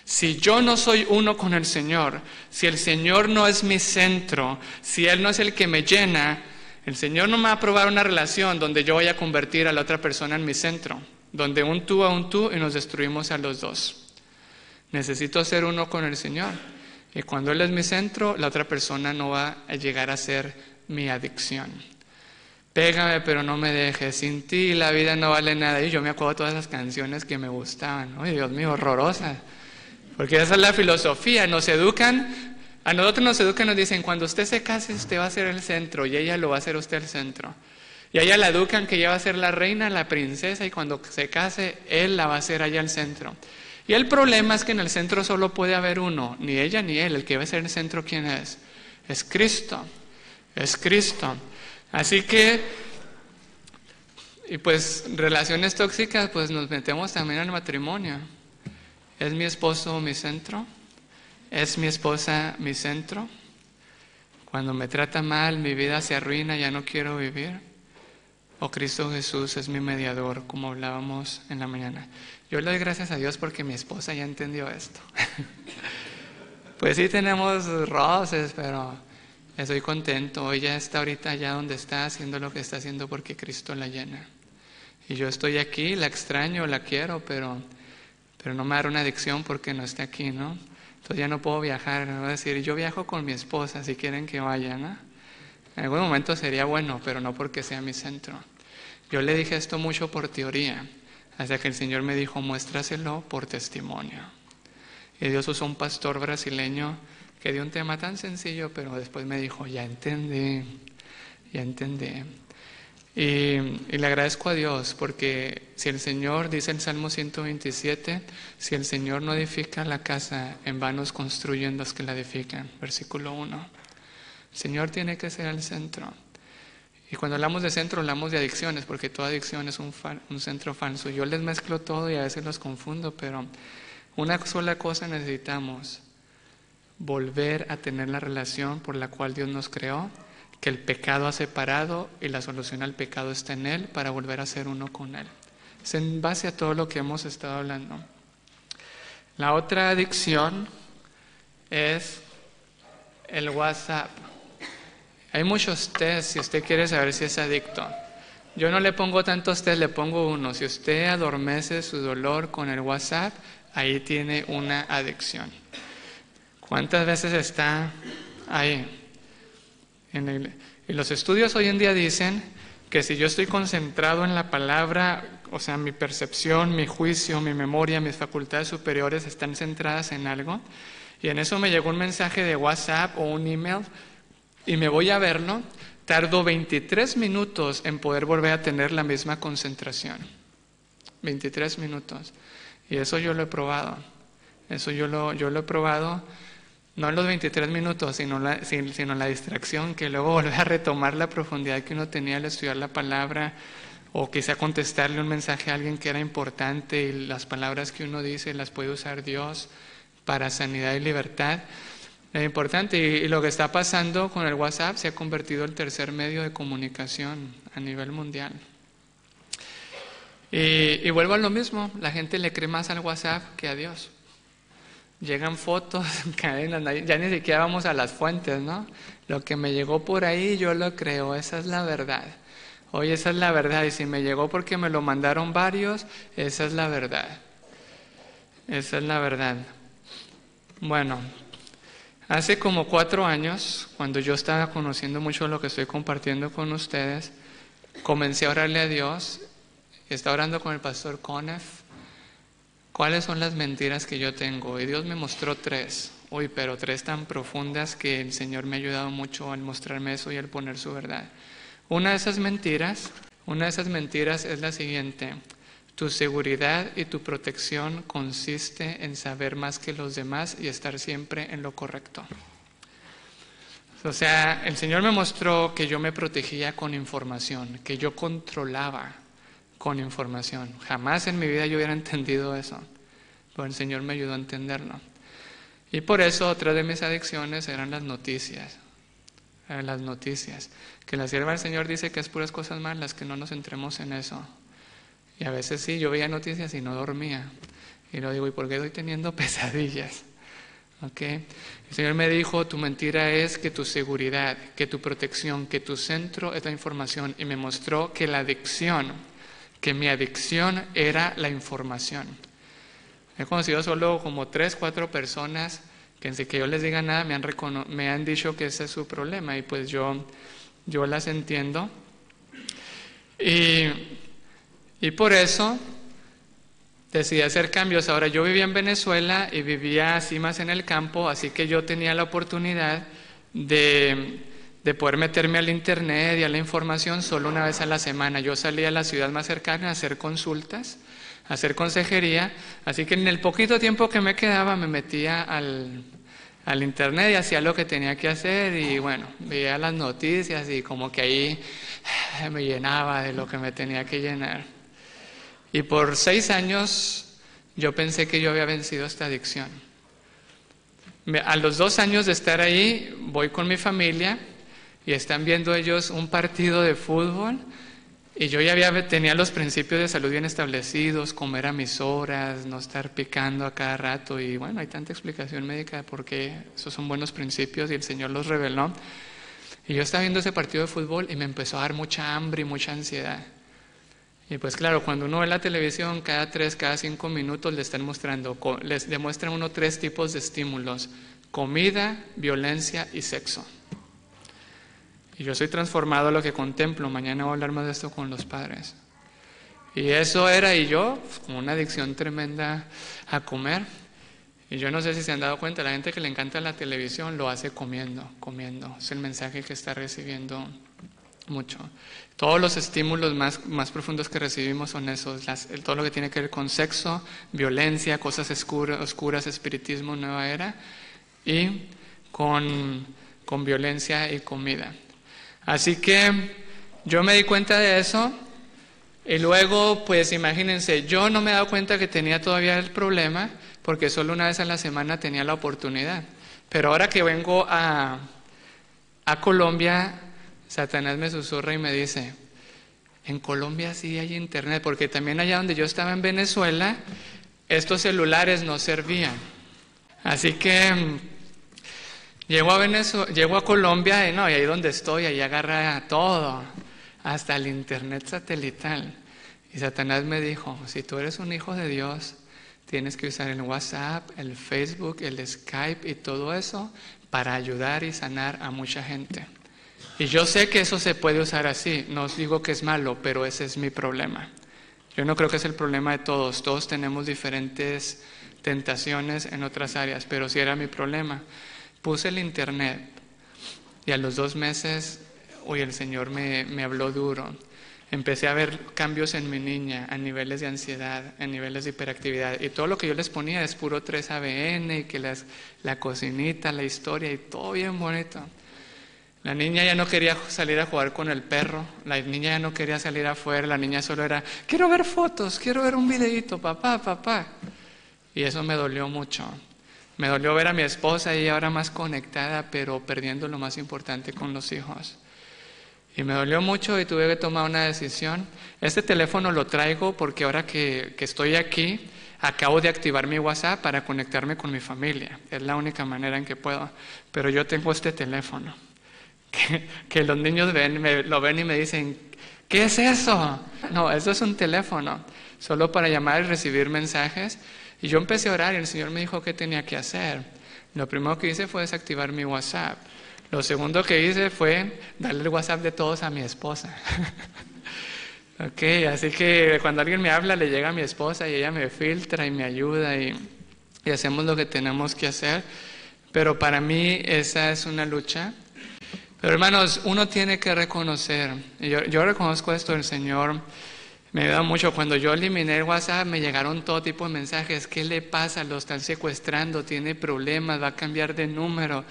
Si yo no soy uno con el Señor, si el Señor no es mi centro, si Él no es el que me llena, el Señor no me va a aprobar una relación donde yo voy a convertir a la otra persona en mi centro, donde un tú a un tú y nos destruimos a los dos. Necesito ser uno con el Señor. Y cuando Él es mi centro, la otra persona no va a llegar a ser mi adicción. Pégame pero no me dejes, sin ti la vida no vale nada. Y yo me acuerdo de todas las canciones que me gustaban. Ay, Dios mío, horrorosas. Porque esa es la filosofía, nos educan, a nosotros nos educan, nos dicen, cuando usted se case usted va a ser el centro y ella lo va a hacer usted el centro. Y a ella la educan que ella va a ser la reina, la princesa y cuando se case él la va a hacer allá al centro. Y el problema es que en el centro solo puede haber uno, ni ella ni él, el que va a ser el centro, ¿quién es? Es Cristo, es Cristo. Así que, y pues relaciones tóxicas, pues nos metemos también al matrimonio. ¿Es mi esposo mi centro? ¿Es mi esposa mi centro? Cuando me trata mal, mi vida se arruina, ya no quiero vivir. ¿O Cristo Jesús es mi mediador, como hablábamos en la mañana? Yo le doy gracias a Dios porque mi esposa ya entendió esto. Pues sí tenemos roces, pero estoy contento. Ella está ahorita allá donde está, haciendo lo que está haciendo porque Cristo la llena. Y yo estoy aquí, la extraño, la quiero, pero no me dará una adicción porque no está aquí, ¿no? Entonces ya no puedo viajar, me voy a decir, yo viajo con mi esposa, si quieren que vaya, ¿no? En algún momento sería bueno, pero no porque sea mi centro. Yo le dije esto mucho por teoría, hasta que el Señor me dijo, muéstraselo por testimonio. Y Dios usó un pastor brasileño que dio un tema tan sencillo, pero después me dijo, ya entendí. Y le agradezco a Dios porque si el Señor, dice el Salmo 127, si el Señor no edifica la casa, en vanos construyen los que la edifican. Versículo 1. El Señor tiene que ser el centro. Y cuando hablamos de centro, hablamos de adicciones, porque toda adicción es un centro falso. Yo les mezclo todo y a veces los confundo, pero una sola cosa necesitamos: volver a tener la relación por la cual Dios nos creó, que el pecado ha separado y la solución al pecado está en Él para volver a ser uno con Él. Es en base a todo lo que hemos estado hablando. La otra adicción es el WhatsApp. Hay muchos tests si usted quiere saber si es adicto. Yo no le pongo tanto a usted, le pongo uno. Si usted adormece su dolor con el WhatsApp, ahí tiene una adicción. ¿Cuántas veces está ahí? Y los estudios hoy en día dicen que si yo estoy concentrado en la palabra, o sea, mi percepción, mi juicio, mi memoria, mis facultades superiores están centradas en algo, y en eso me llegó un mensaje de WhatsApp o un email, y me voy a verlo, tardo 23 minutos en poder volver a tener la misma concentración. 23 minutos. Y eso yo lo he probado. Eso yo lo he probado, no en los 23 minutos, sino la distracción, que luego volver a retomar la profundidad que uno tenía al estudiar la palabra, o quizá contestarle un mensaje a alguien que era importante, y las palabras que uno dice las puede usar Dios para sanidad y libertad. Es importante, y lo que está pasando con el WhatsApp se ha convertido en el tercer medio de comunicación a nivel mundial. Y vuelvo a lo mismo, la gente le cree más al WhatsApp que a Dios. Llegan fotos, cadenas, ya ni siquiera vamos a las fuentes, ¿no? Lo que me llegó por ahí yo lo creo, esa es la verdad. Oye, esa es la verdad, y si me llegó porque me lo mandaron varios, esa es la verdad. Esa es la verdad. Bueno, hace como 4 años, cuando yo estaba conociendo mucho lo que estoy compartiendo con ustedes, comencé a orarle a Dios. Estaba orando con el pastor Conef. ¿Cuáles son las mentiras que yo tengo? Y Dios me mostró 3. Pero 3 tan profundas que el Señor me ha ayudado mucho al mostrarme eso y al poner su verdad. Una de esas mentiras es la siguiente: tu seguridad y tu protección consiste en saber más que los demás y estar siempre en lo correcto. O sea, el Señor me mostró que yo me protegía con información, que yo controlaba con información. Jamás en mi vida yo hubiera entendido eso, pero el Señor me ayudó a entenderlo. Y por eso otra de mis adicciones eran las noticias. Las noticias. Que la sierva del Señor dice que es puras cosas malas, que no nos centremos en eso. Y a veces sí, yo veía noticias y no dormía. Y luego digo, ¿y por qué estoy teniendo pesadillas? ¿Okay? El Señor me dijo, tu mentira es que tu seguridad, que tu protección, que tu centro es la información. Y me mostró que mi adicción era la información. He conocido solo como 3, 4 personas que sin que yo les diga nada me han dicho que ese es su problema, y pues yo las entiendo. Y por eso decidí hacer cambios. Ahora, yo vivía en Venezuela y vivía así más en el campo, así que yo tenía la oportunidad de poder meterme al internet y a la información solo una vez a la semana. Yo salía a la ciudad más cercana a hacer consultas, a hacer consejería, así que en el poquito tiempo que me quedaba me metía al internet y hacía lo que tenía que hacer, y bueno, veía las noticias y como que ahí me llenaba de lo que me tenía que llenar. Y por 6 años yo pensé que yo había vencido esta adicción. A los 2 años de estar ahí, voy con mi familia y están viendo ellos un partido de fútbol, y yo ya tenía los principios de salud bien establecidos: comer a mis horas, no estar picando a cada rato, y bueno, hay tanta explicación médica de por qué esos son buenos principios y el Señor los reveló. Y yo estaba viendo ese partido de fútbol y me empezó a dar mucha hambre y mucha ansiedad. Y pues claro, cuando uno ve la televisión, cada 5 minutos les demuestran uno 3 tipos de estímulos: comida, violencia y sexo. Y yo soy transformado a lo que contemplo. Mañana voy a hablar más de esto con los padres. Y eso era, y yo, como una adicción tremenda a comer. Y yo no sé si se han dado cuenta, la gente que le encanta la televisión lo hace comiendo. Es el mensaje que está recibiendo mucho. Todos los estímulos más profundos que recibimos son esos, todo lo que tiene que ver con sexo, violencia, cosas oscuras, espiritismo, nueva era, y con violencia y comida. Así que yo me di cuenta de eso, y luego, pues imagínense, yo no me he dado cuenta que tenía todavía el problema, porque solo una vez a la semana tenía la oportunidad. Pero ahora que vengo a Colombia, Satanás me susurra y me dice, en Colombia sí hay internet, porque también allá donde yo estaba en Venezuela, estos celulares no servían. Así que llego a Colombia y ahí donde estoy, ahí agarra todo. hasta el internet satelital. Y Satanás me dijo, si tú eres un hijo de Dios, tienes que usar el WhatsApp, el Facebook, el Skype y todo eso para ayudar y sanar a mucha gente. Y yo sé que eso se puede usar así, no os digo que es malo, pero ese es mi problema. Yo no creo que es el problema de todos, todos tenemos diferentes tentaciones en otras áreas, pero sí era mi problema. Puse el internet y a los 2 meses, hoy el Señor me habló duro. Empecé a ver cambios en mi niña, a niveles de ansiedad, a niveles de hiperactividad. Y todo lo que yo les ponía es puro 3ABN, y que la cocinita, la historia y todo bien bonito. La niña ya no quería salir a jugar con el perro, la niña ya no quería salir afuera, la niña solo era, quiero ver fotos, quiero ver un videíto, papá, papá. Y eso me dolió mucho. Me dolió ver a mi esposa y ahora más conectada, pero perdiendo lo más importante con los hijos. Y me dolió mucho y tuve que tomar una decisión. Este teléfono lo traigo porque ahora que estoy aquí, acabo de activar mi WhatsApp para conectarme con mi familia. Es la única manera en que puedo. Pero yo tengo este teléfono. Que los niños lo ven y me dicen, ¿qué es eso? No, eso es un teléfono, solo para llamar y recibir mensajes. Y yo empecé a orar y el Señor me dijo qué tenía que hacer. Lo primero que hice fue desactivar mi WhatsApp. Lo segundo que hice fue darle el WhatsApp de todos a mi esposa. Ok, así que cuando alguien me habla le llega a mi esposa y ella me filtra y me ayuda y hacemos lo que tenemos que hacer. Pero para mí esa es una lucha. Pero hermanos, uno tiene que reconocer, y yo reconozco esto, el Señor me ayuda mucho. Cuando yo eliminé el WhatsApp me llegaron todo tipo de mensajes, ¿qué le pasa? Lo están secuestrando, tiene problemas, va a cambiar de número.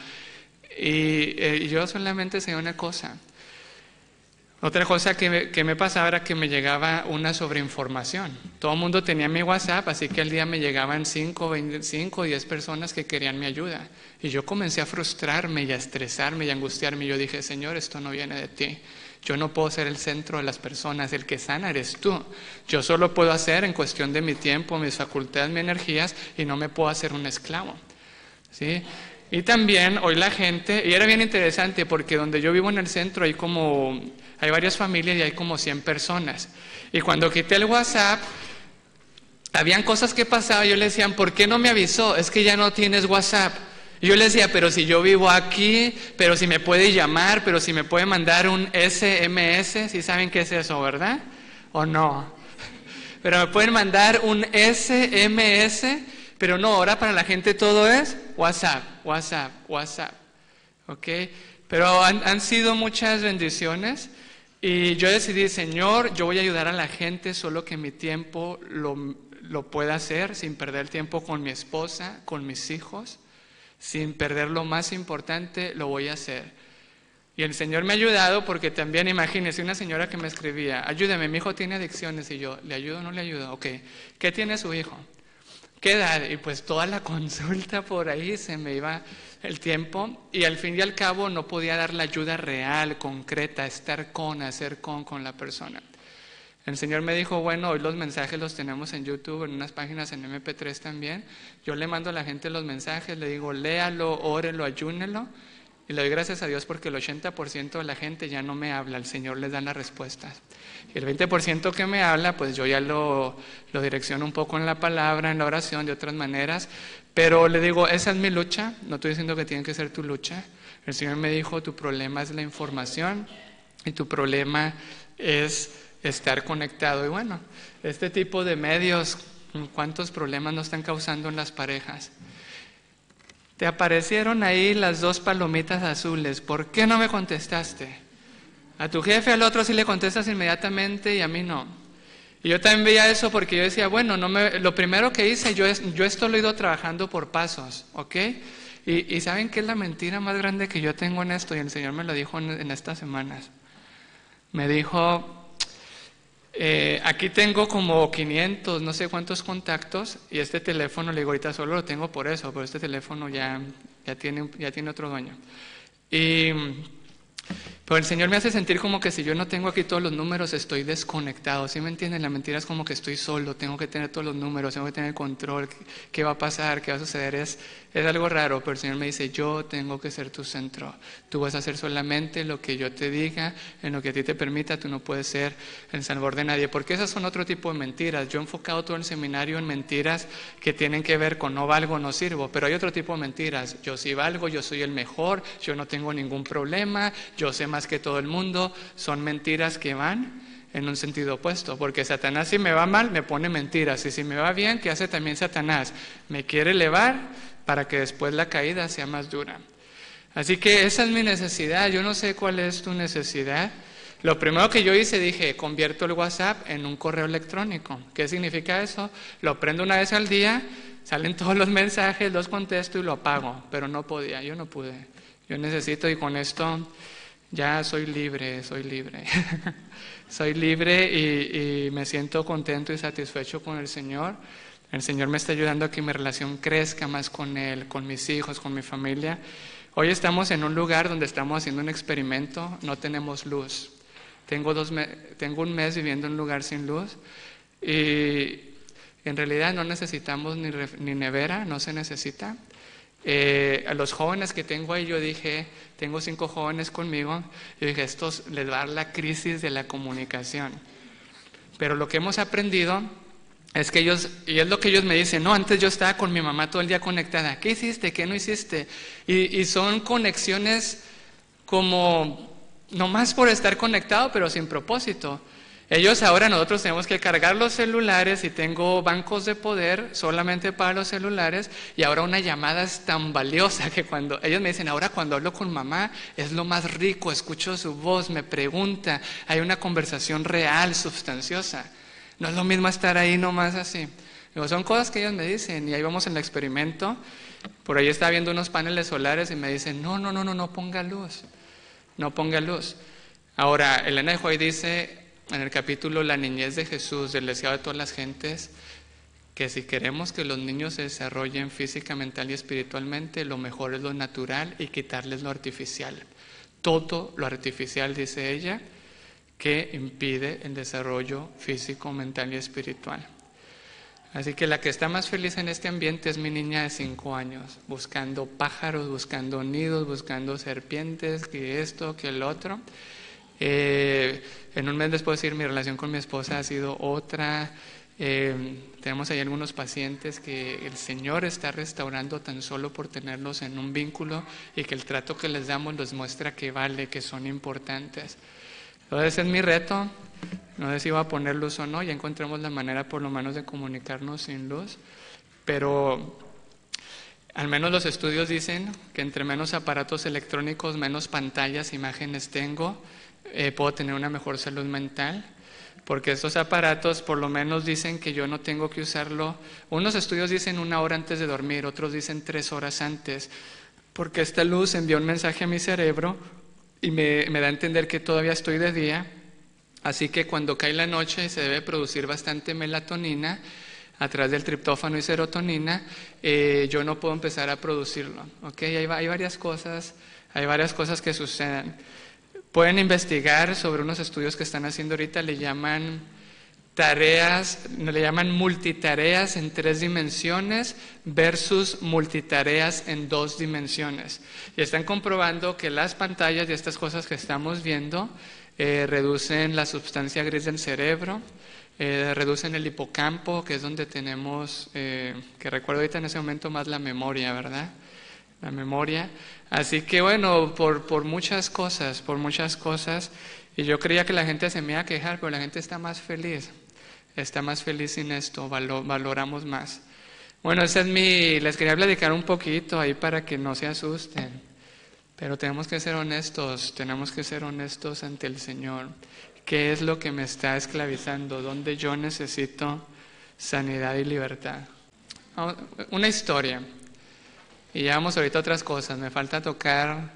Y yo solamente sé una cosa. Otra cosa que me pasaba era que me llegaba una sobreinformación. Todo el mundo tenía mi WhatsApp, así que al día me llegaban 5, 10 personas que querían mi ayuda. Y yo comencé a frustrarme y a estresarme y a angustiarme. Y yo dije, Señor, esto no viene de ti. Yo no puedo ser el centro de las personas, el que sana eres tú. Yo solo puedo hacer en cuestión de mi tiempo, mis facultades, mis energías, y no me puedo hacer un esclavo. ¿Sí? Y también hoy la gente, y era bien interesante porque donde yo vivo en el centro hay varias familias y hay como 100 personas. Y cuando quité el WhatsApp, habían cosas que pasaban y yo le decían, ¿por qué no me avisó? Es que ya no tienes WhatsApp. Y yo le decía, pero si yo vivo aquí, pero si me puede llamar, pero si me puede mandar un SMS, ¿sí saben qué es eso, verdad? ¿O no? Pero me pueden mandar un SMS, pero no, ahora para la gente todo es WhatsApp, WhatsApp, WhatsApp. ¿Ok? Pero han sido muchas bendiciones y yo decidí, Señor, yo voy a ayudar a la gente, solo que mi tiempo lo pueda hacer sin perder el tiempo con mi esposa, con mis hijos, sin perder lo más importante, lo voy a hacer. Y el Señor me ha ayudado porque también, imagínense, una señora que me escribía, ayúdame, mi hijo tiene adicciones, y yo, ¿le ayudo o no le ayudo? Ok, ¿qué tiene su hijo? ¿Qué edad? Y pues toda la consulta por ahí se me iba el tiempo y al fin y al cabo no podía dar la ayuda real, concreta, hacer con la persona. El Señor me dijo, bueno, hoy los mensajes los tenemos en YouTube, en unas páginas en MP3 también. Yo le mando a la gente los mensajes, le digo, léalo, órelo, ayúnelo. Y le doy gracias a Dios porque el 80% de la gente ya no me habla, el Señor les da las respuestas. Y el 20% que me habla, pues yo ya lo direcciono un poco en la palabra, en la oración, de otras maneras. Pero le digo, esa es mi lucha, no estoy diciendo que tiene que ser tu lucha. El Señor me dijo, tu problema es la información y tu problema es estar conectado. Y bueno, este tipo de medios, ¿cuántos problemas nos están causando en las parejas? Te aparecieron ahí las 2 palomitas azules, ¿por qué no me contestaste? A tu jefe, al otro sí le contestas inmediatamente y a mí no. Y yo también veía eso porque yo decía, bueno, lo primero que hice, yo esto lo he ido trabajando por pasos, ¿ok? Y ¿saben qué es la mentira más grande que yo tengo en esto? Y el Señor me lo dijo en estas semanas. Me dijo, aquí tengo como 500, no sé cuántos contactos, y este teléfono, le digo, ahorita solo lo tengo por eso, pero este teléfono ya tiene otro dueño. Pero el Señor me hace sentir como que si yo no tengo aquí todos los números, estoy desconectado. ¿Sí me entienden? La mentira es como que estoy solo, tengo que tener todos los números, tengo que tener control. ¿Qué va a pasar? ¿Qué va a suceder? Es algo raro, pero el Señor me dice, yo tengo que ser tu centro. Tú vas a hacer solamente lo que yo te diga, en lo que a ti te permita, tú no puedes ser el salvador de nadie. Porque esas son otro tipo de mentiras. Yo he enfocado todo el seminario en mentiras que tienen que ver con no valgo, no sirvo. Pero hay otro tipo de mentiras. Yo sí valgo, yo soy el mejor, yo no tengo ningún problema, yo sé más que todo el mundo. Son mentiras que van en un sentido opuesto, porque Satanás, si me va mal, me pone mentiras, y si me va bien, ¿qué hace también Satanás? Me quiere elevar para que después la caída sea más dura. Así que esa es mi necesidad. Yo no sé cuál es tu necesidad. Lo primero que yo hice, dije, convierto el WhatsApp en un correo electrónico. ¿Qué significa eso? Lo prendo una vez al día, salen todos los mensajes, los contesto y lo apago, pero no podía, yo no pude. Yo necesito, y con esto ya soy libre. Soy libre y me siento contento y satisfecho con el Señor. El Señor me está ayudando a que mi relación crezca más con Él, con mis hijos, con mi familia. Hoy estamos en un lugar donde estamos haciendo un experimento, no tenemos luz. Tengo un mes viviendo en un lugar sin luz y en realidad no necesitamos ni nevera, no se necesita. A los jóvenes que tengo ahí, yo dije, tengo 5 jóvenes conmigo, yo dije, estos les va a dar la crisis de la comunicación. Pero lo que hemos aprendido es que ellos, y es lo que ellos me dicen, no, antes yo estaba con mi mamá todo el día conectada, ¿qué hiciste? ¿Qué no hiciste? Y son conexiones como, nomás por estar conectado, pero sin propósito. Nosotros tenemos que cargar los celulares y tengo bancos de poder solamente para los celulares, y ahora una llamada es tan valiosa que cuando ellos me dicen, ahora cuando hablo con mamá es lo más rico, escucho su voz, me pregunta, hay una conversación real, sustanciosa. No es lo mismo estar ahí nomás así. Digo, son cosas que ellos me dicen, y ahí vamos en el experimento. Por ahí estaba viendo unos paneles solares y me dicen, no ponga luz, no ponga luz. Ahora, Elena de White dice en el capítulo La niñez de Jesús, del deseado de todas las gentes, que si queremos que los niños se desarrollen física, mental y espiritualmente, lo mejor es lo natural y quitarles lo artificial. Todo lo artificial, dice ella, que impide el desarrollo físico, mental y espiritual. Así que la que está más feliz en este ambiente es mi niña de 5 años, buscando pájaros, buscando nidos, buscando serpientes, que esto, que el otro. En un mes después de decir, mi relación con mi esposa ha sido otra. Tenemos ahí algunos pacientes que el Señor está restaurando tan solo por tenerlos en un vínculo, y que el trato que les damos les muestra que vale, que son importantes. Entonces es mi reto. No sé si va a poner luz o no, ya encontremos la manera por lo menos de comunicarnos sin luz, pero al menos los estudios dicen que entre menos aparatos electrónicos, menos pantallas, imágenes tengo, puedo tener una mejor salud mental, porque estos aparatos por lo menos dicen que yo no tengo que usarlo. Unos estudios dicen 1 hora antes de dormir, otros dicen 3 horas antes, porque esta luz envía un mensaje a mi cerebro y me da a entender que todavía estoy de día. Así que cuando cae la noche se debe producir bastante melatonina a través del triptófano y serotonina. Yo no puedo empezar a producirlo. ¿Okay? Hay varias cosas que suceden. Pueden investigar sobre unos estudios que están haciendo ahorita, le llaman multitareas en 3 dimensiones versus multitareas en 2 dimensiones. Y están comprobando que las pantallas y estas cosas que estamos viendo reducen la sustancia gris del cerebro, reducen el hipocampo, que es donde tenemos, que recuerdo ahorita en ese momento más la memoria, ¿verdad? La memoria. Así que bueno, por muchas cosas, y yo creía que la gente se me iba a quejar, pero la gente está más feliz sin esto, valoramos más. Bueno, les quería platicar un poquito ahí para que no se asusten. Pero tenemos que ser honestos ante el Señor. ¿Qué es lo que me está esclavizando? ¿Dónde yo necesito sanidad y libertad? Una historia. Y ya vamos ahorita a otras cosas. Me falta tocar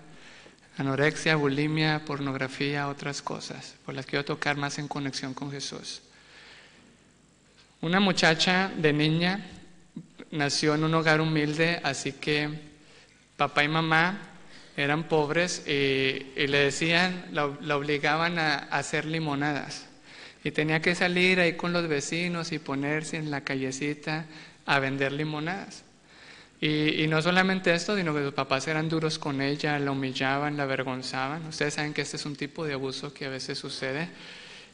anorexia, bulimia, pornografía, otras cosas. Por las quiero tocar más en conexión con Jesús. Una muchacha de niña nació en un hogar humilde, así que papá y mamá eran pobres y le decían, la obligaban a hacer limonadas. Y tenía que salir ahí con los vecinos y ponerse en la callecita a vender limonadas. Y no solamente esto, sino que sus papás eran duros con ella, la humillaban, la avergonzaban. Ustedes saben que este es un tipo de abuso que a veces sucede.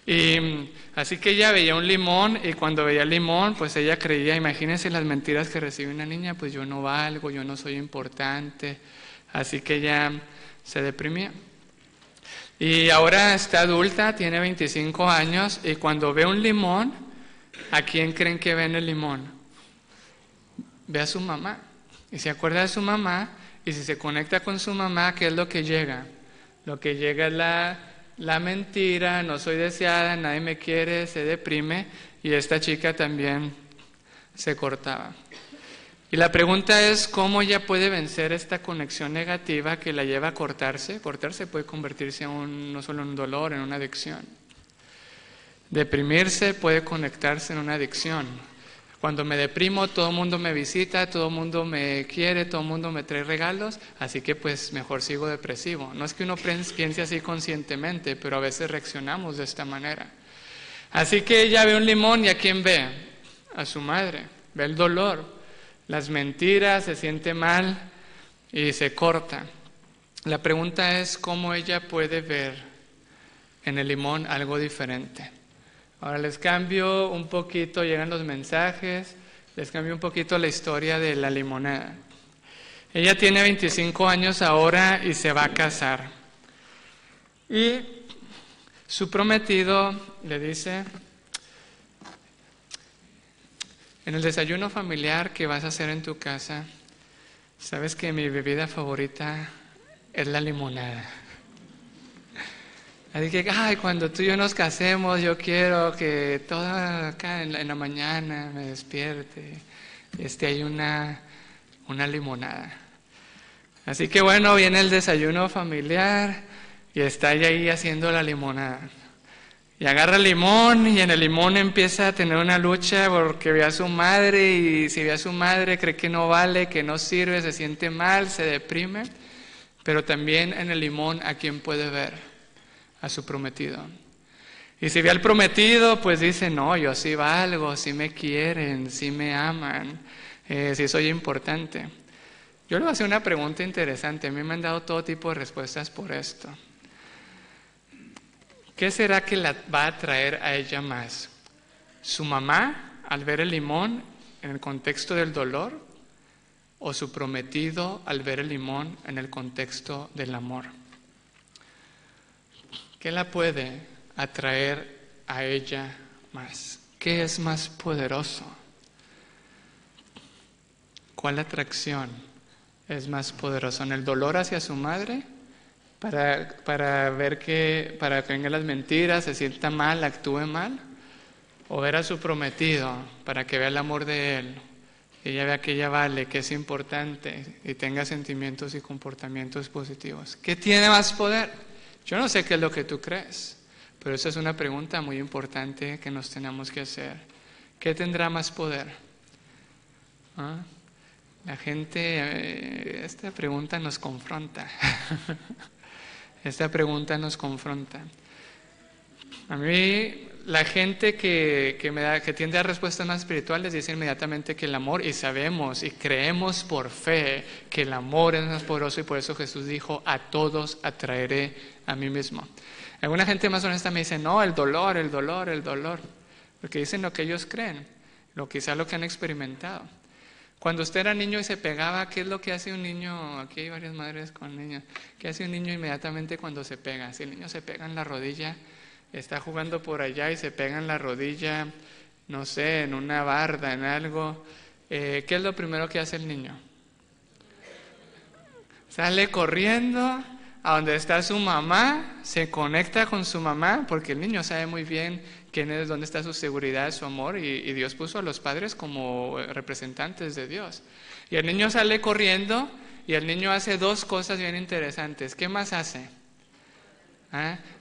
Y así que ella veía un limón y cuando veía el limón, pues ella creía, imagínense las mentiras que recibe una niña, pues yo no valgo, yo no soy importante. Así que ella se deprimía. Y ahora está adulta, tiene 25 años y cuando ve un limón, ¿a quién creen que ve en el limón? Ve a su mamá. Y se acuerda de su mamá y si se conecta con su mamá, ¿qué es lo que llega? Lo que llega es la mentira, no soy deseada, nadie me quiere, se deprime y esta chica también se cortaba. Y la pregunta es, ¿cómo ella puede vencer esta conexión negativa que la lleva a cortarse? Cortarse puede convertirse no solo en un dolor, en una adicción. Deprimirse puede conectarse en una adicción. Cuando me deprimo, todo el mundo me visita, todo el mundo me quiere, todo el mundo me trae regalos, así que pues mejor sigo depresivo. No es que uno piense así conscientemente, pero a veces reaccionamos de esta manera. Así que ella ve un limón y ¿a quién ve? A su madre. Ve el dolor, las mentiras, se siente mal y se corta. La pregunta es cómo ella puede ver en el limón algo diferente. Ahora les cambio un poquito, llegan los mensajes, les cambio un poquito la historia de la limonada. Ella tiene 25 años ahora y se va a casar. Y su prometido le dice, en el desayuno familiar que vas a hacer en tu casa, sabes que mi bebida favorita es la limonada. Así que, cuando tú y yo nos casemos, yo quiero que toda acá en la mañana me despierte y esté ahí una limonada. Así que bueno, viene el desayuno familiar y está ella ahí haciendo la limonada. Y agarra el limón y en el limón empieza a tener una lucha porque ve a su madre y si ve a su madre cree que no vale, que no sirve, se siente mal, se deprime. Pero también en el limón, ¿a quién puede ver? A su prometido. Y si ve al prometido, pues dice, no, yo sí valgo, sí me quieren, sí me aman, sí soy importante. Yo le voy a hacer una pregunta interesante. A mí me han dado todo tipo de respuestas por esto. ¿Qué será que la va a atraer a ella más? ¿Su mamá al ver el limón en el contexto del dolor? ¿O su prometido al ver el limón en el contexto del amor? ¿Qué la puede atraer a ella más? ¿Qué es más poderoso? ¿Cuál atracción es más poderosa? ¿En el dolor hacia su madre? Para ver que vengan las mentiras, se sienta mal, actúe mal. O ver a su prometido para que vea el amor de él. Que ella vea que ella vale, que es importante y tenga sentimientos y comportamientos positivos. ¿Qué tiene más poder? Yo no sé qué es lo que tú crees, pero esa es una pregunta muy importante que nos tenemos que hacer. ¿Qué tendrá más poder? La gente, esta pregunta nos confronta. Esta pregunta nos confronta. A mí, la gente que tiende a respuestas más espirituales dice inmediatamente que el amor, y sabemos y creemos por fe que el amor es más poderoso y por eso Jesús dijo, a todos atraeré a mí mismo. Alguna gente más honesta me dice, no, el dolor, porque dicen lo que ellos creen, quizá lo que han experimentado. Cuando usted era niño y se pegaba, ¿qué es lo que hace un niño? Aquí hay varias madres con niños. ¿Qué hace un niño inmediatamente cuando se pega? Si el niño se pega en la rodilla, está jugando por allá y se pega en la rodilla, no sé, en una barda, en algo, ¿qué es lo primero que hace el niño? Sale corriendo a donde está su mamá, se conecta con su mamá, porque el niño sabe muy bien dónde está su seguridad, su amor, y Dios puso a los padres como representantes de Dios. Y el niño sale corriendo y el niño hace dos cosas bien interesantes. ¿Qué más hace?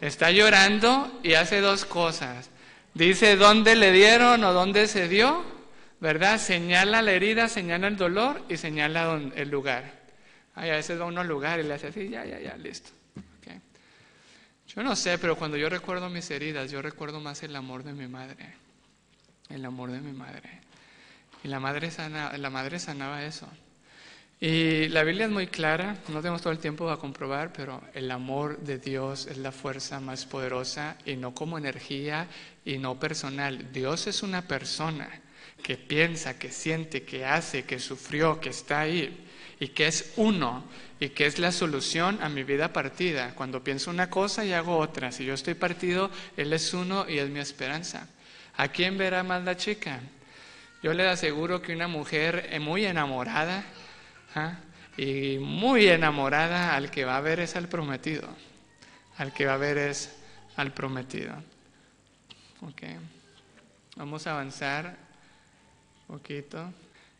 Está llorando y hace dos cosas. Dice dónde le dieron o dónde se dio, ¿verdad? Señala la herida, señala el dolor y señala el lugar. Ay, a veces va a uno al lugar y le hace así, ya, listo. Okay. Yo no sé, pero cuando yo recuerdo mis heridas, yo recuerdo más el amor de mi madre. El amor de mi madre. Y la madre sanaba eso. Y la Biblia es muy clara, no tenemos todo el tiempo para comprobar, pero el amor de Dios es la fuerza más poderosa y no como energía y no personal. Dios es una persona que piensa, que siente, que hace, que sufrió, que está ahí y que es uno y que es la solución a mi vida partida. Cuando pienso una cosa y hago otra. Si yo estoy partido, Él es uno y es mi esperanza. ¿A quién verá más la chica? Yo le aseguro que una mujer muy enamorada, y muy enamorada, al que va a ver es al prometido. Al que va a ver es al prometido. Ok. Vamos a avanzar un poquito.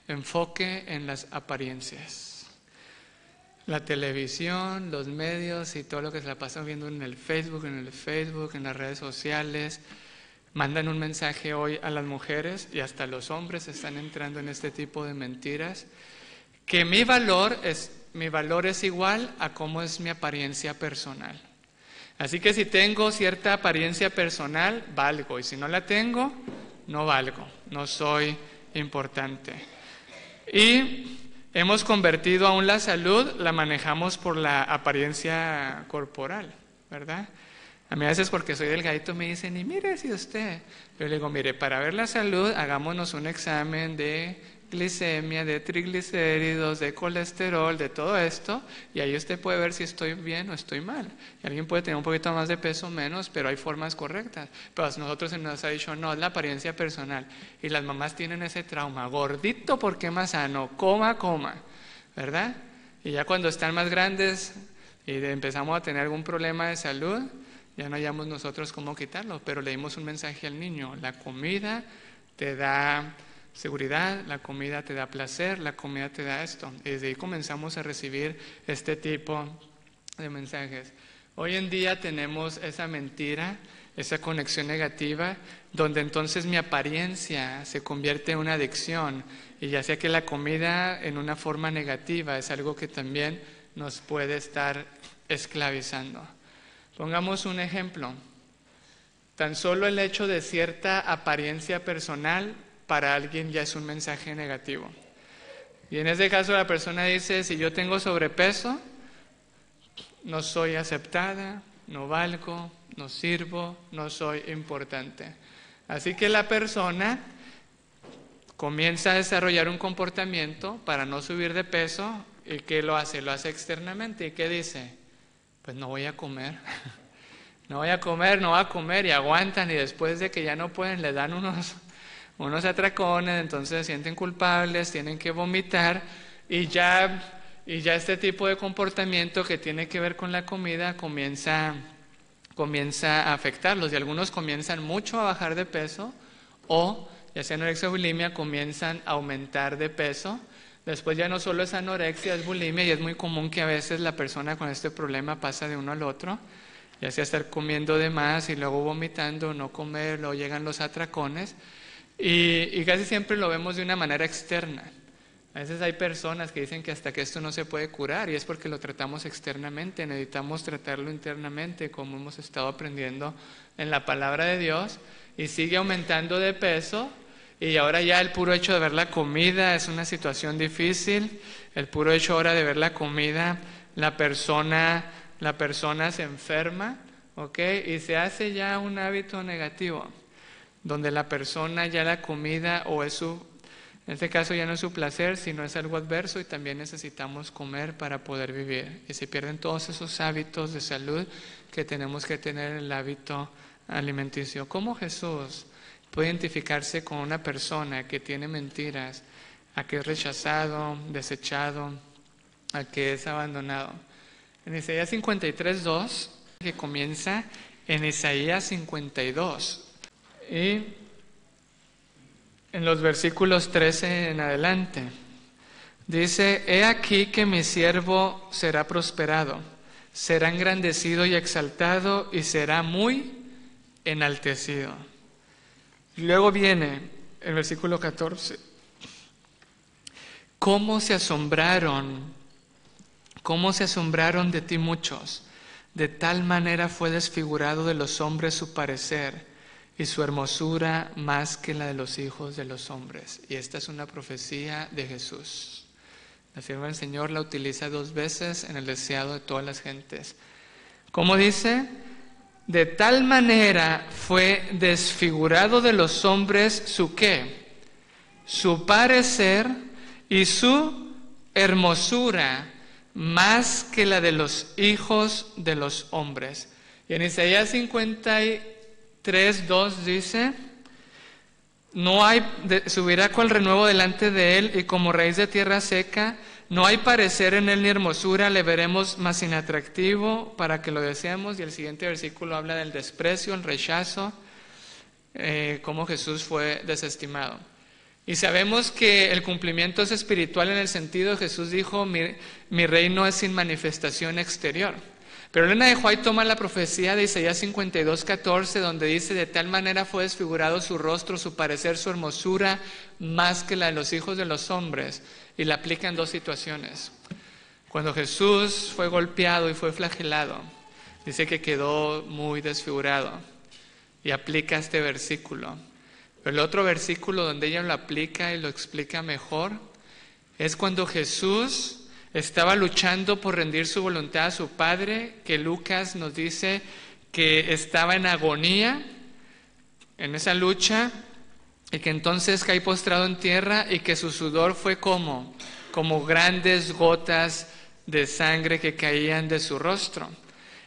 Enfoque en las apariencias. La televisión, los medios y todo lo que se la pasan viendo en el Facebook, en las redes sociales, mandan un mensaje hoy a las mujeres y hasta los hombres están entrando en este tipo de mentiras. Que mi valor es igual a cómo es mi apariencia personal. Así que si tengo cierta apariencia personal, valgo. Y si no la tengo, no valgo. No soy importante. Y hemos convertido aún la salud, la manejamos por la apariencia corporal, ¿verdad? A mí a veces porque soy delgadito me dicen, y mire si usted. Yo le digo, mire, para ver la salud, hagámonos un examen de glicemia, de triglicéridos, de colesterol, de todo esto, y ahí usted puede ver si estoy bien o estoy mal. Y alguien puede tener un poquito más de peso o menos, pero hay formas correctas. Pero a nosotros se nos ha dicho, no, es la apariencia personal. Y las mamás tienen ese trauma, gordito porque más sano, coma, ¿verdad? Y ya cuando están más grandes y empezamos a tener algún problema de salud, ya no hallamos nosotros cómo quitarlo, pero le dimos un mensaje al niño, la comida te da seguridad, la comida te da placer, la comida te da esto. Y desde ahí comenzamos a recibir este tipo de mensajes. Hoy en día tenemos esa mentira, esa conexión negativa, donde entonces mi apariencia se convierte en una adicción. Y ya sea que la comida en una forma negativa es algo que también nos puede estar esclavizando. Pongamos un ejemplo. Tan solo el hecho de cierta apariencia personal para alguien ya es un mensaje negativo. Y en este caso la persona dice, si yo tengo sobrepeso, no soy aceptada, no valgo, no sirvo, no soy importante. Así que la persona comienza a desarrollar un comportamiento para no subir de peso. ¿Y qué lo hace? Lo hace externamente. ¿Y qué dice? Pues no voy a comer. No voy a comer y aguantan y después de que ya no pueden le dan unos atracones, entonces se sienten culpables, tienen que vomitar y ya este tipo de comportamiento que tiene que ver con la comida comienza a afectarlos y algunos comienzan mucho a bajar de peso o ya sea anorexia o bulimia comienzan a aumentar de peso. Después ya no solo es anorexia, es bulimia y es muy común que a veces la persona con este problema pasa de uno al otro, ya sea estar comiendo de más y luego vomitando, no comer, luego llegan los atracones y casi siempre lo vemos de una manera externa. A veces hay personas que dicen que hasta que esto no se puede curar y es porque lo tratamos externamente, necesitamos tratarlo internamente como hemos estado aprendiendo en la palabra de Dios y sigue aumentando de peso. Y ahora ya el puro hecho de ver la comida es una situación difícil. El puro hecho ahora de ver la comida, la persona se enferma, ¿ok? Y se hace ya un hábito negativo, donde la persona ya la comida o es en este caso ya no es su placer, sino es algo adverso y también necesitamos comer para poder vivir. Y se pierden todos esos hábitos de salud que tenemos que tener en el hábito alimenticio. ¿Cómo Jesús puede identificarse con una persona que tiene mentiras, a que es rechazado, desechado, a que es abandonado? En Isaías 53:2, que comienza en Isaías 52, y en los versículos 13 en adelante, dice, he aquí que mi siervo será prosperado, será engrandecido y exaltado y será muy enaltecido. Luego viene el versículo 14. ¿Cómo se asombraron ¿Cómo se asombraron de ti muchos? De tal manera fue desfigurado de los hombres su parecer, y su hermosura más que la de los hijos de los hombres. Y esta es una profecía de Jesús. La sierva del Señor la utiliza 2 veces en el deseado de todas las gentes. ¿Cómo dice? De tal manera fue desfigurado de los hombres su ¿qué? Su parecer y su hermosura más que la de los hijos de los hombres. Y en Isaías 53:2 dice: subirá cual renuevo delante de él, y como raíz de tierra seca, no hay parecer en él ni hermosura, le veremos más inatractivo para que lo deseemos. Y el siguiente versículo habla del desprecio, el rechazo, cómo Jesús fue desestimado. Y sabemos que el cumplimiento es espiritual en el sentido, Jesús dijo, mi reino es sin manifestación exterior. Pero Elena de White toma la profecía de Isaías 52:14, donde dice: de tal manera fue desfigurado su rostro, su parecer, su hermosura, más que la de los hijos de los hombres, y la aplica en 2 situaciones. Cuando Jesús fue golpeado y fue flagelado, dice que quedó muy desfigurado, y aplica este versículo. Pero el otro versículo donde ella lo aplica y lo explica mejor es cuando Jesús estaba luchando por rendir su voluntad a su Padre, que Lucas nos dice que estaba en agonía en esa lucha, y que entonces cae postrado en tierra, y que su sudor fue como grandes gotas de sangre que caían de su rostro.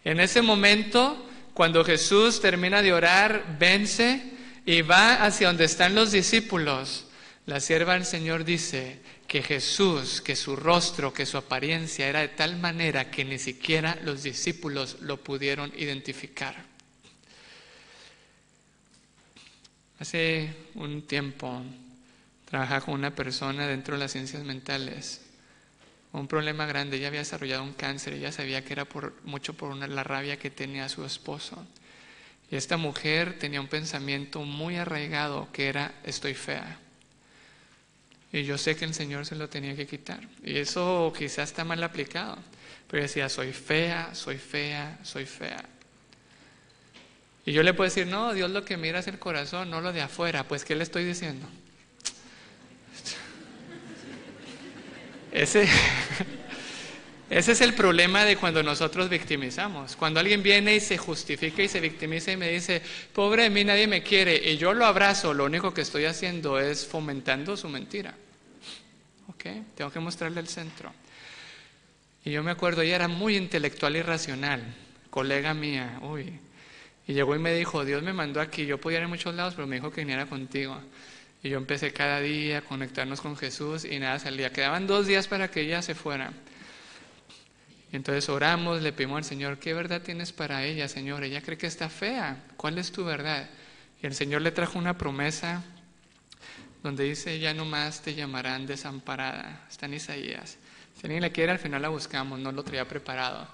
En ese momento, cuando Jesús termina de orar, vence y va hacia donde están los discípulos, la sierva del Señor dice que Jesús, que su rostro, que su apariencia era de tal manera que ni siquiera los discípulos lo pudieron identificar. Hace un tiempo trabajaba con una persona dentro de las ciencias mentales. Un problema grande, ella había desarrollado un cáncer, ella sabía que era mucho por la rabia que tenía su esposo. Y esta mujer tenía un pensamiento muy arraigado que era: estoy fea. Y yo sé que el Señor se lo tenía que quitar. Y eso quizás está mal aplicado. Pero decía: soy fea, soy fea, soy fea. Y yo le puedo decir: no, Dios lo que mira es el corazón, no lo de afuera. Pues, ¿qué le estoy diciendo? Ese es el problema de cuando nosotros victimizamos. Cuando alguien viene y se justifica y se victimiza y me dice: pobre de mí, nadie me quiere, y yo lo abrazo, lo único que estoy haciendo es fomentando su mentira. ¿Ok? Tengo que mostrarle el centro. Y yo me acuerdo, ella era muy intelectual y racional, colega mía, y llegó y me dijo: Dios me mandó aquí, yo podía ir a muchos lados, pero me dijo que viniera contigo. Y yo empecé cada día a conectarnos con Jesús y nada salía. Quedaban 2 días para que ella se fuera. Y entonces oramos, le pedimos al Señor: ¿qué verdad tienes para ella, Señor? Ella cree que está fea, ¿cuál es tu verdad? Y el Señor le trajo una promesa donde dice: ya no más te llamarán desamparada. Está en Isaías. Si alguien la quiere, al final la buscamos, no lo traía preparado.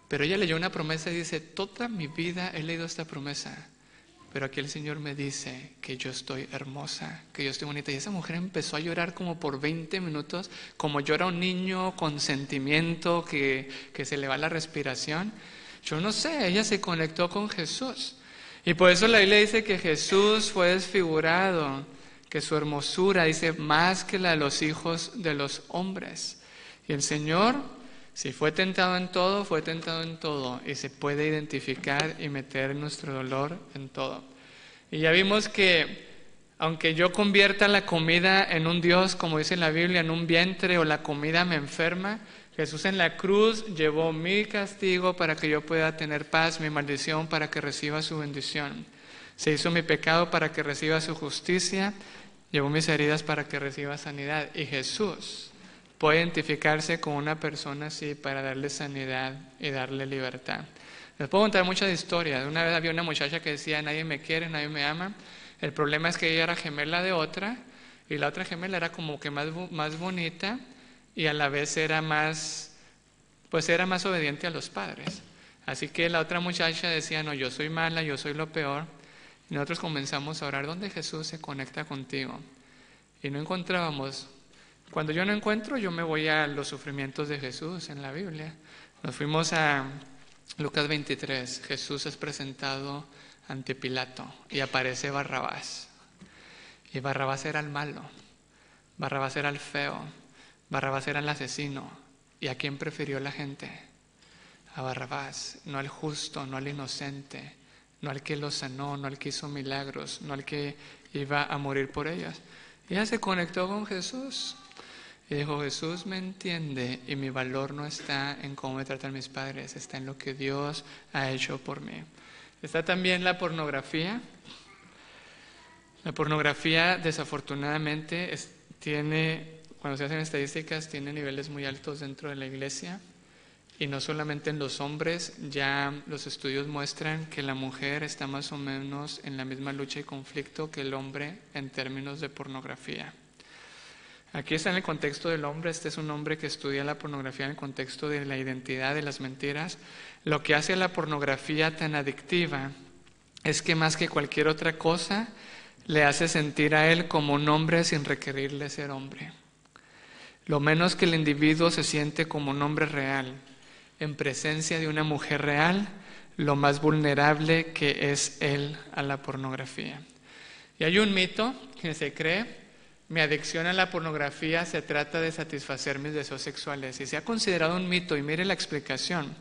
Pero ella leyó una promesa y dice: toda mi vida he leído esta promesa, pero aquí el Señor me dice que yo estoy hermosa, que yo estoy bonita. Y esa mujer empezó a llorar como por 20 minutos, como llora un niño con sentimiento que se le va la respiración. Yo no sé, ella se conectó con Jesús. Y por eso la Biblia dice que Jesús fue desfigurado, que su hermosura, dice, más que la de los hijos de los hombres. Y el Señor, si fue tentado en todo, fue tentado en todo, y se puede identificar y meter nuestro dolor en todo. Y ya vimos que aunque yo convierta la comida en un Dios, como dice en la Biblia, en un vientre, o la comida me enferma, Jesús en la cruz llevó mi castigo para que yo pueda tener paz, mi maldición para que reciba su bendición. Se hizo mi pecado para que reciba su justicia, llevó mis heridas para que reciba sanidad. Y Jesús puede identificarse con una persona así para darle sanidad y darle libertad. Les puedo contar muchas historias. Una vez había una muchacha que decía: nadie me quiere, nadie me ama. El problema es que ella era gemela de otra, y la otra gemela era como que más bonita, y a la vez era más obediente a los padres. Así que la otra muchacha decía: no, yo soy mala, yo soy lo peor. Y nosotros comenzamos a orar: ¿dónde Jesús se conecta contigo? Y no encontrábamos Cuando yo no encuentro, yo me voy a los sufrimientos de Jesús en la Biblia. Nos fuimos a Lucas 23. Jesús es presentado ante Pilato y aparece Barrabás. Y Barrabás era el malo, Barrabás era el feo, Barrabás era el asesino. ¿Y a quién prefirió la gente? A Barrabás, no al justo, no al inocente, no al que lo sanó, no al que hizo milagros, no al que iba a morir por ellas. Y ella se conectó con Jesús y dijo: Jesús me entiende y mi valor no está en cómo me tratan mis padres, está en lo que Dios ha hecho por mí. Está también la pornografía. La pornografía, desafortunadamente, cuando se hacen estadísticas, tiene niveles muy altos dentro de la iglesia. Y no solamente en los hombres, ya los estudios muestran que la mujer está más o menos en la misma lucha y conflicto que el hombre en términos de pornografía. Aquí está en el contexto del hombre. Este es un hombre que estudia la pornografía en el contexto de la identidad, de las mentiras. Lo que hace a la pornografía tan adictiva es que más que cualquier otra cosa, le hace sentir a él como un hombre sin requerirle ser hombre. Lo menos que el individuo se siente como un hombre real, en presencia de una mujer real, lo más vulnerable que es él a la pornografía. Y hay un mito que se cree: mi adicción a la pornografía se trata de satisfacer mis deseos sexuales. Y se ha considerado un mito, y mire la explicación.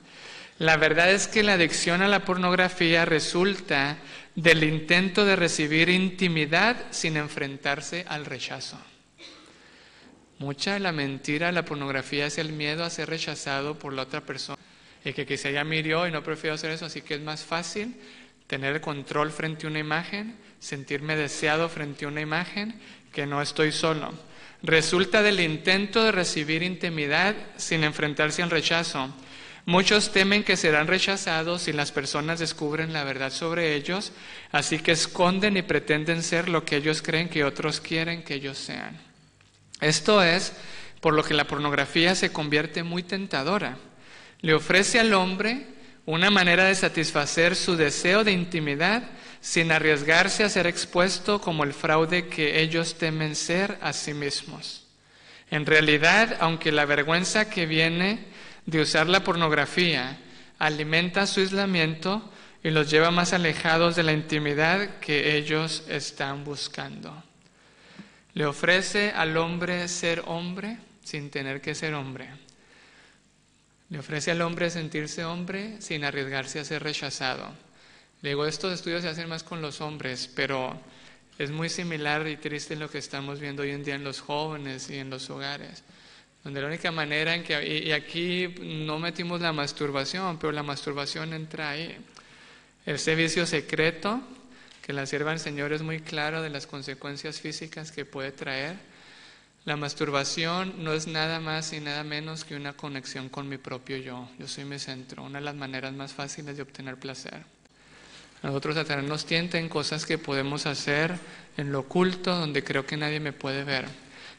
La verdad es que la adicción a la pornografía resulta del intento de recibir intimidad sin enfrentarse al rechazo. Mucha de la mentira de la pornografía es el miedo a ser rechazado por la otra persona. Y que quizá ya me hirió y no prefiero hacer eso, así que es más fácil tener el control frente a una imagen, sentirme deseado frente a una imagen, que no estoy solo. Resulta del intento de recibir intimidad sin enfrentarse al rechazo. Muchos temen que serán rechazados si las personas descubren la verdad sobre ellos, así que esconden y pretenden ser lo que ellos creen que otros quieren que ellos sean. Esto es por lo que la pornografía se convierte muy tentadora. Le ofrece al hombre una manera de satisfacer su deseo de intimidad sin arriesgarse a ser expuesto como el fraude que ellos temen ser a sí mismos. En realidad, aunque la vergüenza que viene de usar la pornografía alimenta su aislamiento y los lleva más alejados de la intimidad que ellos están buscando. Le ofrece al hombre ser hombre sin tener que ser hombre. Le ofrece al hombre sentirse hombre sin arriesgarse a ser rechazado. Le digo, estos estudios se hacen más con los hombres, pero es muy similar y triste lo que estamos viendo hoy en día en los jóvenes y en los hogares, donde la única manera en que, y aquí no metimos la masturbación, pero la masturbación entra ahí. Ese vicio secreto, que la sierva del Señor es muy clara de las consecuencias físicas que puede traer. La masturbación no es nada más y nada menos que una conexión con mi propio yo. Yo soy mi centro, una de las maneras más fáciles de obtener placer. A nosotros Satanás nos tienta en cosas que podemos hacer en lo oculto, donde creo que nadie me puede ver.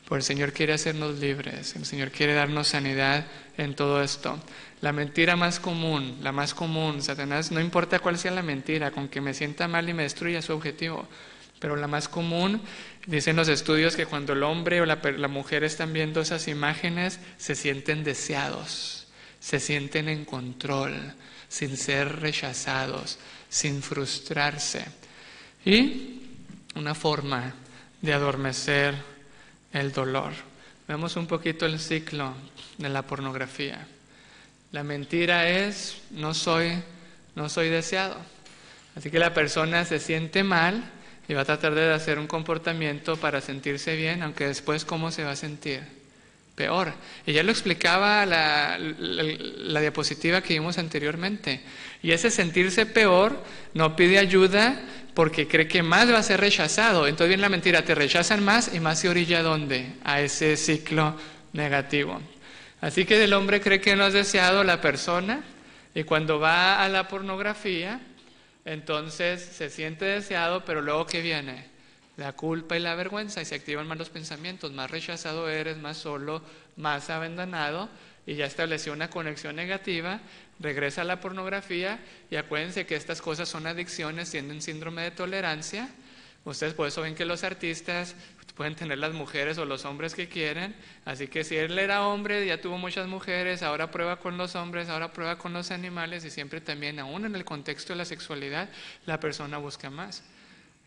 Pero el Señor quiere hacernos libres, el Señor quiere darnos sanidad en todo esto. La mentira más común, la más común, Satanás, no importa cuál sea la mentira, con que me sienta mal y me destruya su objetivo, pero la más común, dicen los estudios que cuando el hombre o la mujer están viendo esas imágenes, se sienten deseados, se sienten en control, sin ser rechazados, sin frustrarse. Y una forma de adormecer el dolor. Vemos un poquito el ciclo de la pornografía. La mentira es, no soy deseado. Así que la persona se siente mal y va a tratar de hacer un comportamiento para sentirse bien, aunque después, ¿cómo se va a sentir? Peor. Y ya lo explicaba la diapositiva que vimos anteriormente. Y ese sentirse peor no pide ayuda porque cree que más va a ser rechazado. Entonces viene la mentira, te rechazan más y más se orilla ¿a dónde? A ese ciclo negativo. Así que el hombre cree que no es deseado la persona y cuando va a la pornografía, entonces se siente deseado, pero luego ¿qué viene? La culpa y la vergüenza y se activan más los pensamientos, más rechazado eres, más solo, más abandonado y ya estableció una conexión negativa, regresa a la pornografía y acuérdense que estas cosas son adicciones, tienen síndrome de tolerancia. Ustedes por eso ven que los artistas pueden tener las mujeres o los hombres que quieren, así que si él era hombre, ya tuvo muchas mujeres, ahora prueba con los hombres, ahora prueba con los animales, y siempre también, aún en el contexto de la sexualidad, la persona busca más.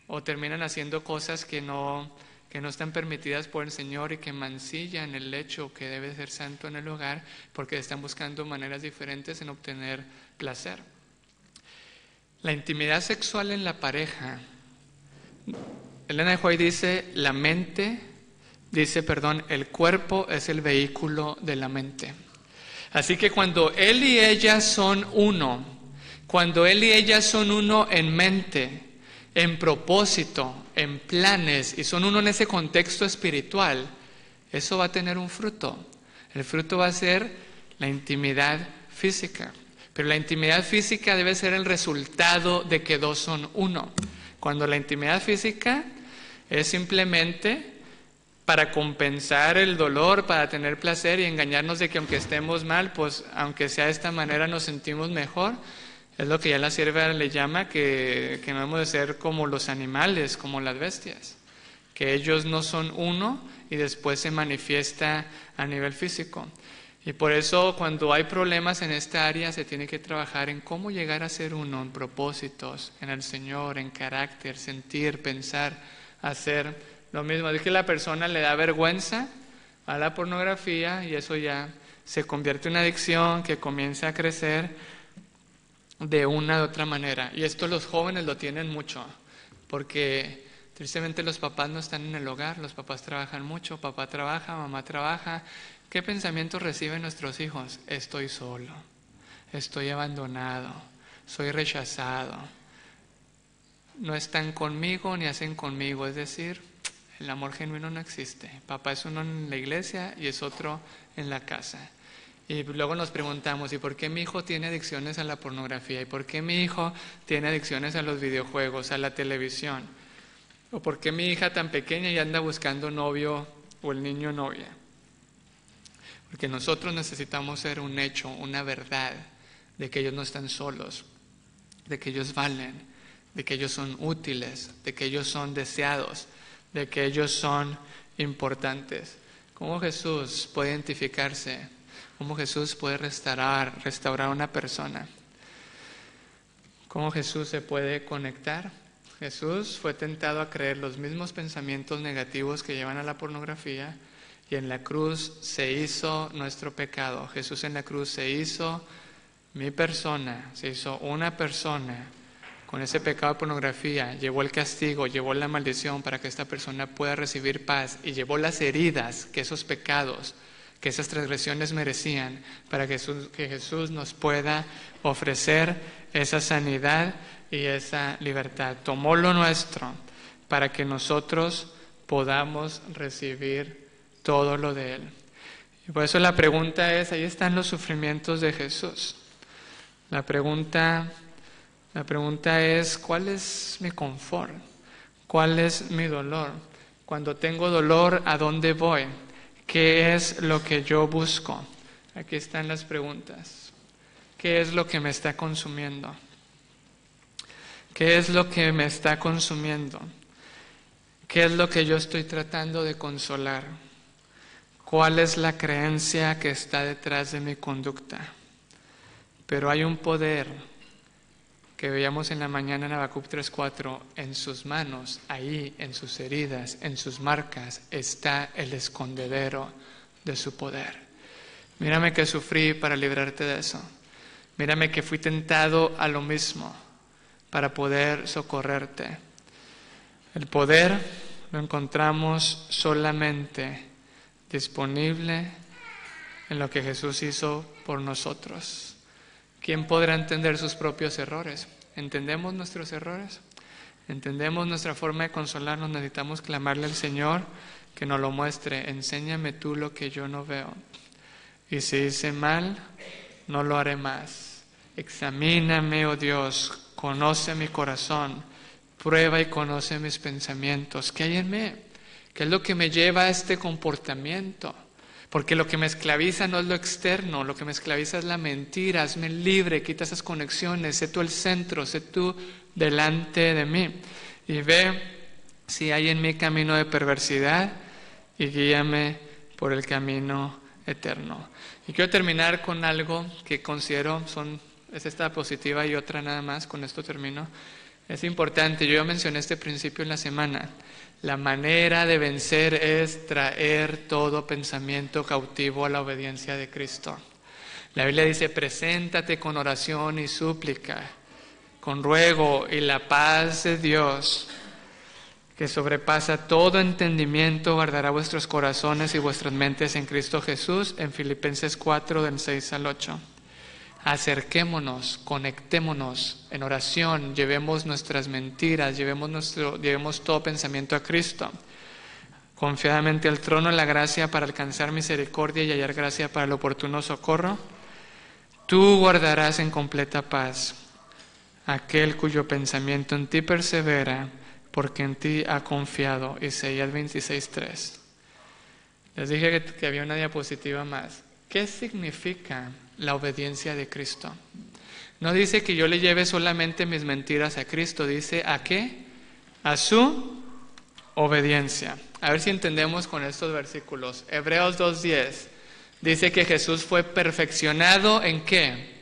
O terminan haciendo cosas que no están permitidas por el Señor y que mancillan el hecho que debe ser santo en el hogar, porque están buscando maneras diferentes en obtener placer. La intimidad sexual en la pareja, Elena de White dice, el cuerpo es el vehículo de la mente. Así que cuando él y ella son uno, en mente, en propósito, en planes, y son uno en ese contexto espiritual, eso va a tener un fruto. El fruto va a ser la intimidad física. Pero la intimidad física debe ser el resultado de que dos son uno. Cuando la intimidad física es simplemente para compensar el dolor, para tener placer y engañarnos de que aunque estemos mal, pues aunque sea de esta manera nos sentimos mejor, es lo que ya la sierva le llama que no hemos de ser como los animales, como las bestias, que ellos no son uno y después se manifiesta a nivel físico. Y por eso cuando hay problemas en esta área se tiene que trabajar en cómo llegar a ser uno, en propósitos, en el Señor, en carácter, sentir, pensar, hacer lo mismo. Es que la persona le da vergüenza a la pornografía y eso ya se convierte en una adicción que comienza a crecer de una u otra manera. Y esto los jóvenes lo tienen mucho, porque tristemente los papás no están en el hogar, los papás trabajan mucho, papá trabaja, mamá trabaja. ¿Qué pensamientos reciben nuestros hijos? Estoy solo, estoy abandonado, soy rechazado, no están conmigo ni hacen conmigo, es decir, el amor genuino no existe. Papá es uno en la iglesia y es otro en la casa. Y luego nos preguntamos, ¿y por qué mi hijo tiene adicciones a la pornografía? ¿Y por qué mi hijo tiene adicciones a los videojuegos, a la televisión? ¿O por qué mi hija tan pequeña ya anda buscando novio o el niño novia? Porque nosotros necesitamos ser un hecho, una verdad, de que ellos no están solos, de que ellos valen, de que ellos son útiles, de que ellos son deseados, de que ellos son importantes. ¿Cómo Jesús puede identificarse? ¿Cómo Jesús puede restaurar a una persona? ¿Cómo Jesús se puede conectar? Jesús fue tentado a creer los mismos pensamientos negativos que llevan a la pornografía y en la cruz se hizo nuestro pecado. Jesús en la cruz se hizo mi persona, se hizo una persona con ese pecado de pornografía, llevó el castigo, llevó la maldición para que esta persona pueda recibir paz y llevó las heridas que esos pecados, que esas transgresiones merecían, para que Jesús nos pueda ofrecer esa sanidad y esa libertad. Tomó lo nuestro para que nosotros podamos recibir todo lo de Él. Y por eso la pregunta es, ahí están los sufrimientos de Jesús. La pregunta es, ¿cuál es mi confort? ¿Cuál es mi dolor? Cuando tengo dolor, ¿a dónde voy? ¿Qué es lo que yo busco? Aquí están las preguntas. ¿Qué es lo que me está consumiendo? ¿Qué es lo que me está consumiendo? ¿Qué es lo que yo estoy tratando de consolar? ¿Cuál es la creencia que está detrás de mi conducta? Pero hay un poder que veíamos en la mañana en Habacuc 3:4, en sus manos, ahí, en sus heridas, en sus marcas, está el escondedero de su poder. Mírame que sufrí para librarte de eso. Mírame que fui tentado a lo mismo para poder socorrerte. El poder lo encontramos solamente disponible en lo que Jesús hizo por nosotros. ¿Quién podrá entender sus propios errores? ¿Entendemos nuestros errores? ¿Entendemos nuestra forma de consolarnos? Necesitamos clamarle al Señor que nos lo muestre. Enséñame tú lo que yo no veo. Y si hice mal, no lo haré más. Examíname, oh Dios, conoce mi corazón, prueba y conoce mis pensamientos. ¿Qué hay en mí? ¿Qué es lo que me lleva a este comportamiento? Porque lo que me esclaviza no es lo externo, lo que me esclaviza es la mentira. Hazme libre, quita esas conexiones, sé tú el centro, sé tú delante de mí. Y ve si hay en mí camino de perversidad, y guíame por el camino eterno. Y quiero terminar con algo que considero es esta diapositiva y otra nada más, con esto termino. Es importante, yo ya mencioné este principio en la semana. La manera de vencer es traer todo pensamiento cautivo a la obediencia de Cristo. La Biblia dice, preséntate con oración y súplica, con ruego, y la paz de Dios, que sobrepasa todo entendimiento, guardará vuestros corazones y vuestras mentes en Cristo Jesús, en Filipenses 4, del 6 al 8. Acerquémonos, conectémonos en oración, llevemos nuestras mentiras, llevemos todo pensamiento a Cristo, confiadamente al trono de la gracia para alcanzar misericordia y hallar gracia para el oportuno socorro. Tú guardarás en completa paz aquel cuyo pensamiento en ti persevera, porque en ti ha confiado. Isaías 26:3. Les dije que había una diapositiva más. ¿Qué significa la obediencia de Cristo? No dice que yo le lleve solamente mis mentiras a Cristo, dice ¿a qué? A su obediencia. A ver si entendemos con estos versículos. Hebreos 2:10 dice que Jesús fue perfeccionado ¿en qué?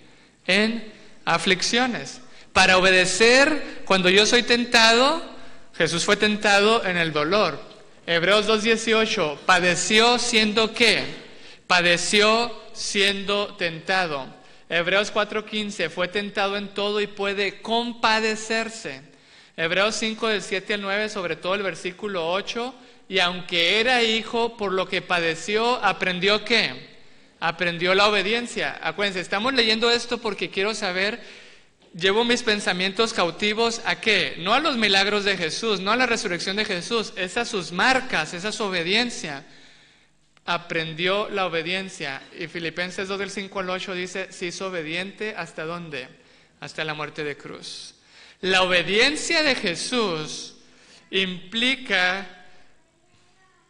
En aflicciones. Para obedecer, cuando yo soy tentado, Jesús fue tentado en el dolor. Hebreos 2:18, padeció siendo ¿qué? Padeció siendo tentado. Hebreos 4:15, fue tentado en todo y puede compadecerse. Hebreos 5, del 7 al 9, sobre todo el versículo 8, y aunque era hijo, por lo que padeció, ¿aprendió qué? Aprendió la obediencia. Acuérdense, estamos leyendo esto porque quiero saber, llevo mis pensamientos cautivos ¿a qué? No a los milagros de Jesús, no a la resurrección de Jesús, es a sus marcas, es a su obediencia. Aprendió la obediencia. Y Filipenses 2, del 5 al 8 dice, se hizo obediente ¿hasta dónde? Hasta la muerte de cruz. La obediencia de Jesús implica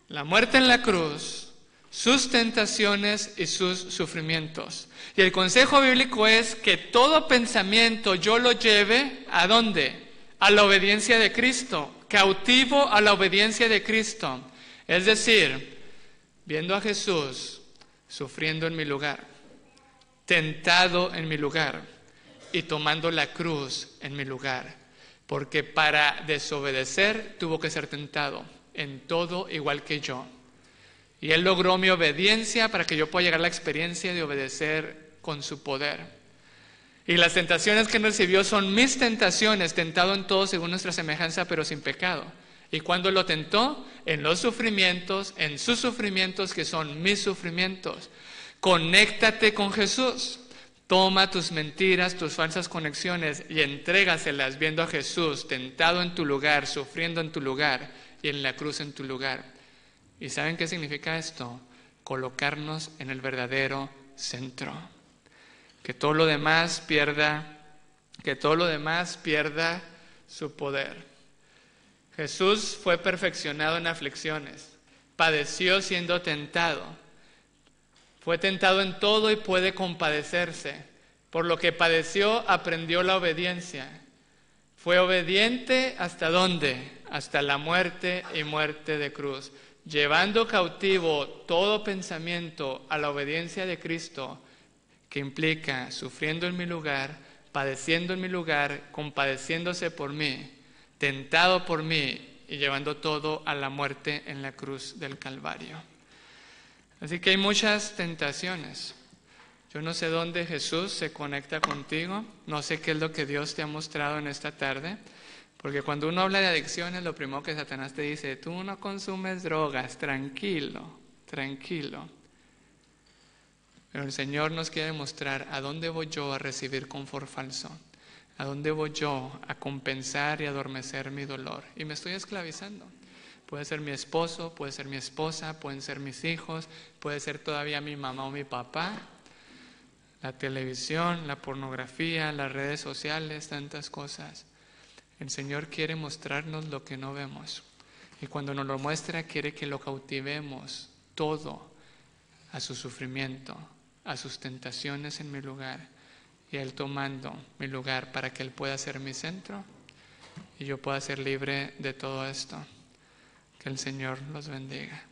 la muerte en la cruz, sus tentaciones y sus sufrimientos. Y el consejo bíblico es que todo pensamiento yo lo lleve ¿a dónde? A la obediencia de Cristo, cautivo a la obediencia de Cristo. Es decir, viendo a Jesús sufriendo en mi lugar, tentado en mi lugar y tomando la cruz en mi lugar. Porque para desobedecer tuvo que ser tentado en todo igual que yo. Y Él logró mi obediencia para que yo pueda llegar a la experiencia de obedecer con su poder. Y las tentaciones que Él recibió son mis tentaciones, tentado en todo según nuestra semejanza, pero sin pecado. ¿Y cuándo lo tentó? En los sufrimientos, en sus sufrimientos que son mis sufrimientos. Conéctate con Jesús. Toma tus mentiras, tus falsas conexiones y entrégaselas viendo a Jesús tentado en tu lugar, sufriendo en tu lugar y en la cruz en tu lugar. ¿Y saben qué significa esto? Colocarnos en el verdadero centro. Que todo lo demás pierda su poder. Jesús fue perfeccionado en aflicciones, padeció siendo tentado. Fue tentado en todo y puede compadecerse. Por lo que padeció, aprendió la obediencia. Fue obediente ¿hasta dónde? Hasta la muerte y muerte de cruz. Llevando cautivo todo pensamiento a la obediencia de Cristo, que implica sufriendo en mi lugar, padeciendo en mi lugar, compadeciéndose por mí, tentado por mí y llevando todo a la muerte en la cruz del Calvario. Así que hay muchas tentaciones. Yo no sé dónde Jesús se conecta contigo, no sé qué es lo que Dios te ha mostrado en esta tarde, porque cuando uno habla de adicciones, lo primero que Satanás te dice, tú no consumes drogas, tranquilo, tranquilo. Pero el Señor nos quiere mostrar a dónde voy yo a recibir confort falso, a dónde voy yo a compensar y adormecer mi dolor. Y me estoy esclavizando. Puede ser mi esposo, puede ser mi esposa, pueden ser mis hijos, puede ser todavía mi mamá o mi papá, la televisión, la pornografía, las redes sociales, tantas cosas. El Señor quiere mostrarnos lo que no vemos. Y cuando nos lo muestra, quiere que lo cautivemos todo a su sufrimiento, a sus tentaciones en mi lugar. Y Él tomando mi lugar para que Él pueda ser mi centro y yo pueda ser libre de todo esto. Que el Señor los bendiga.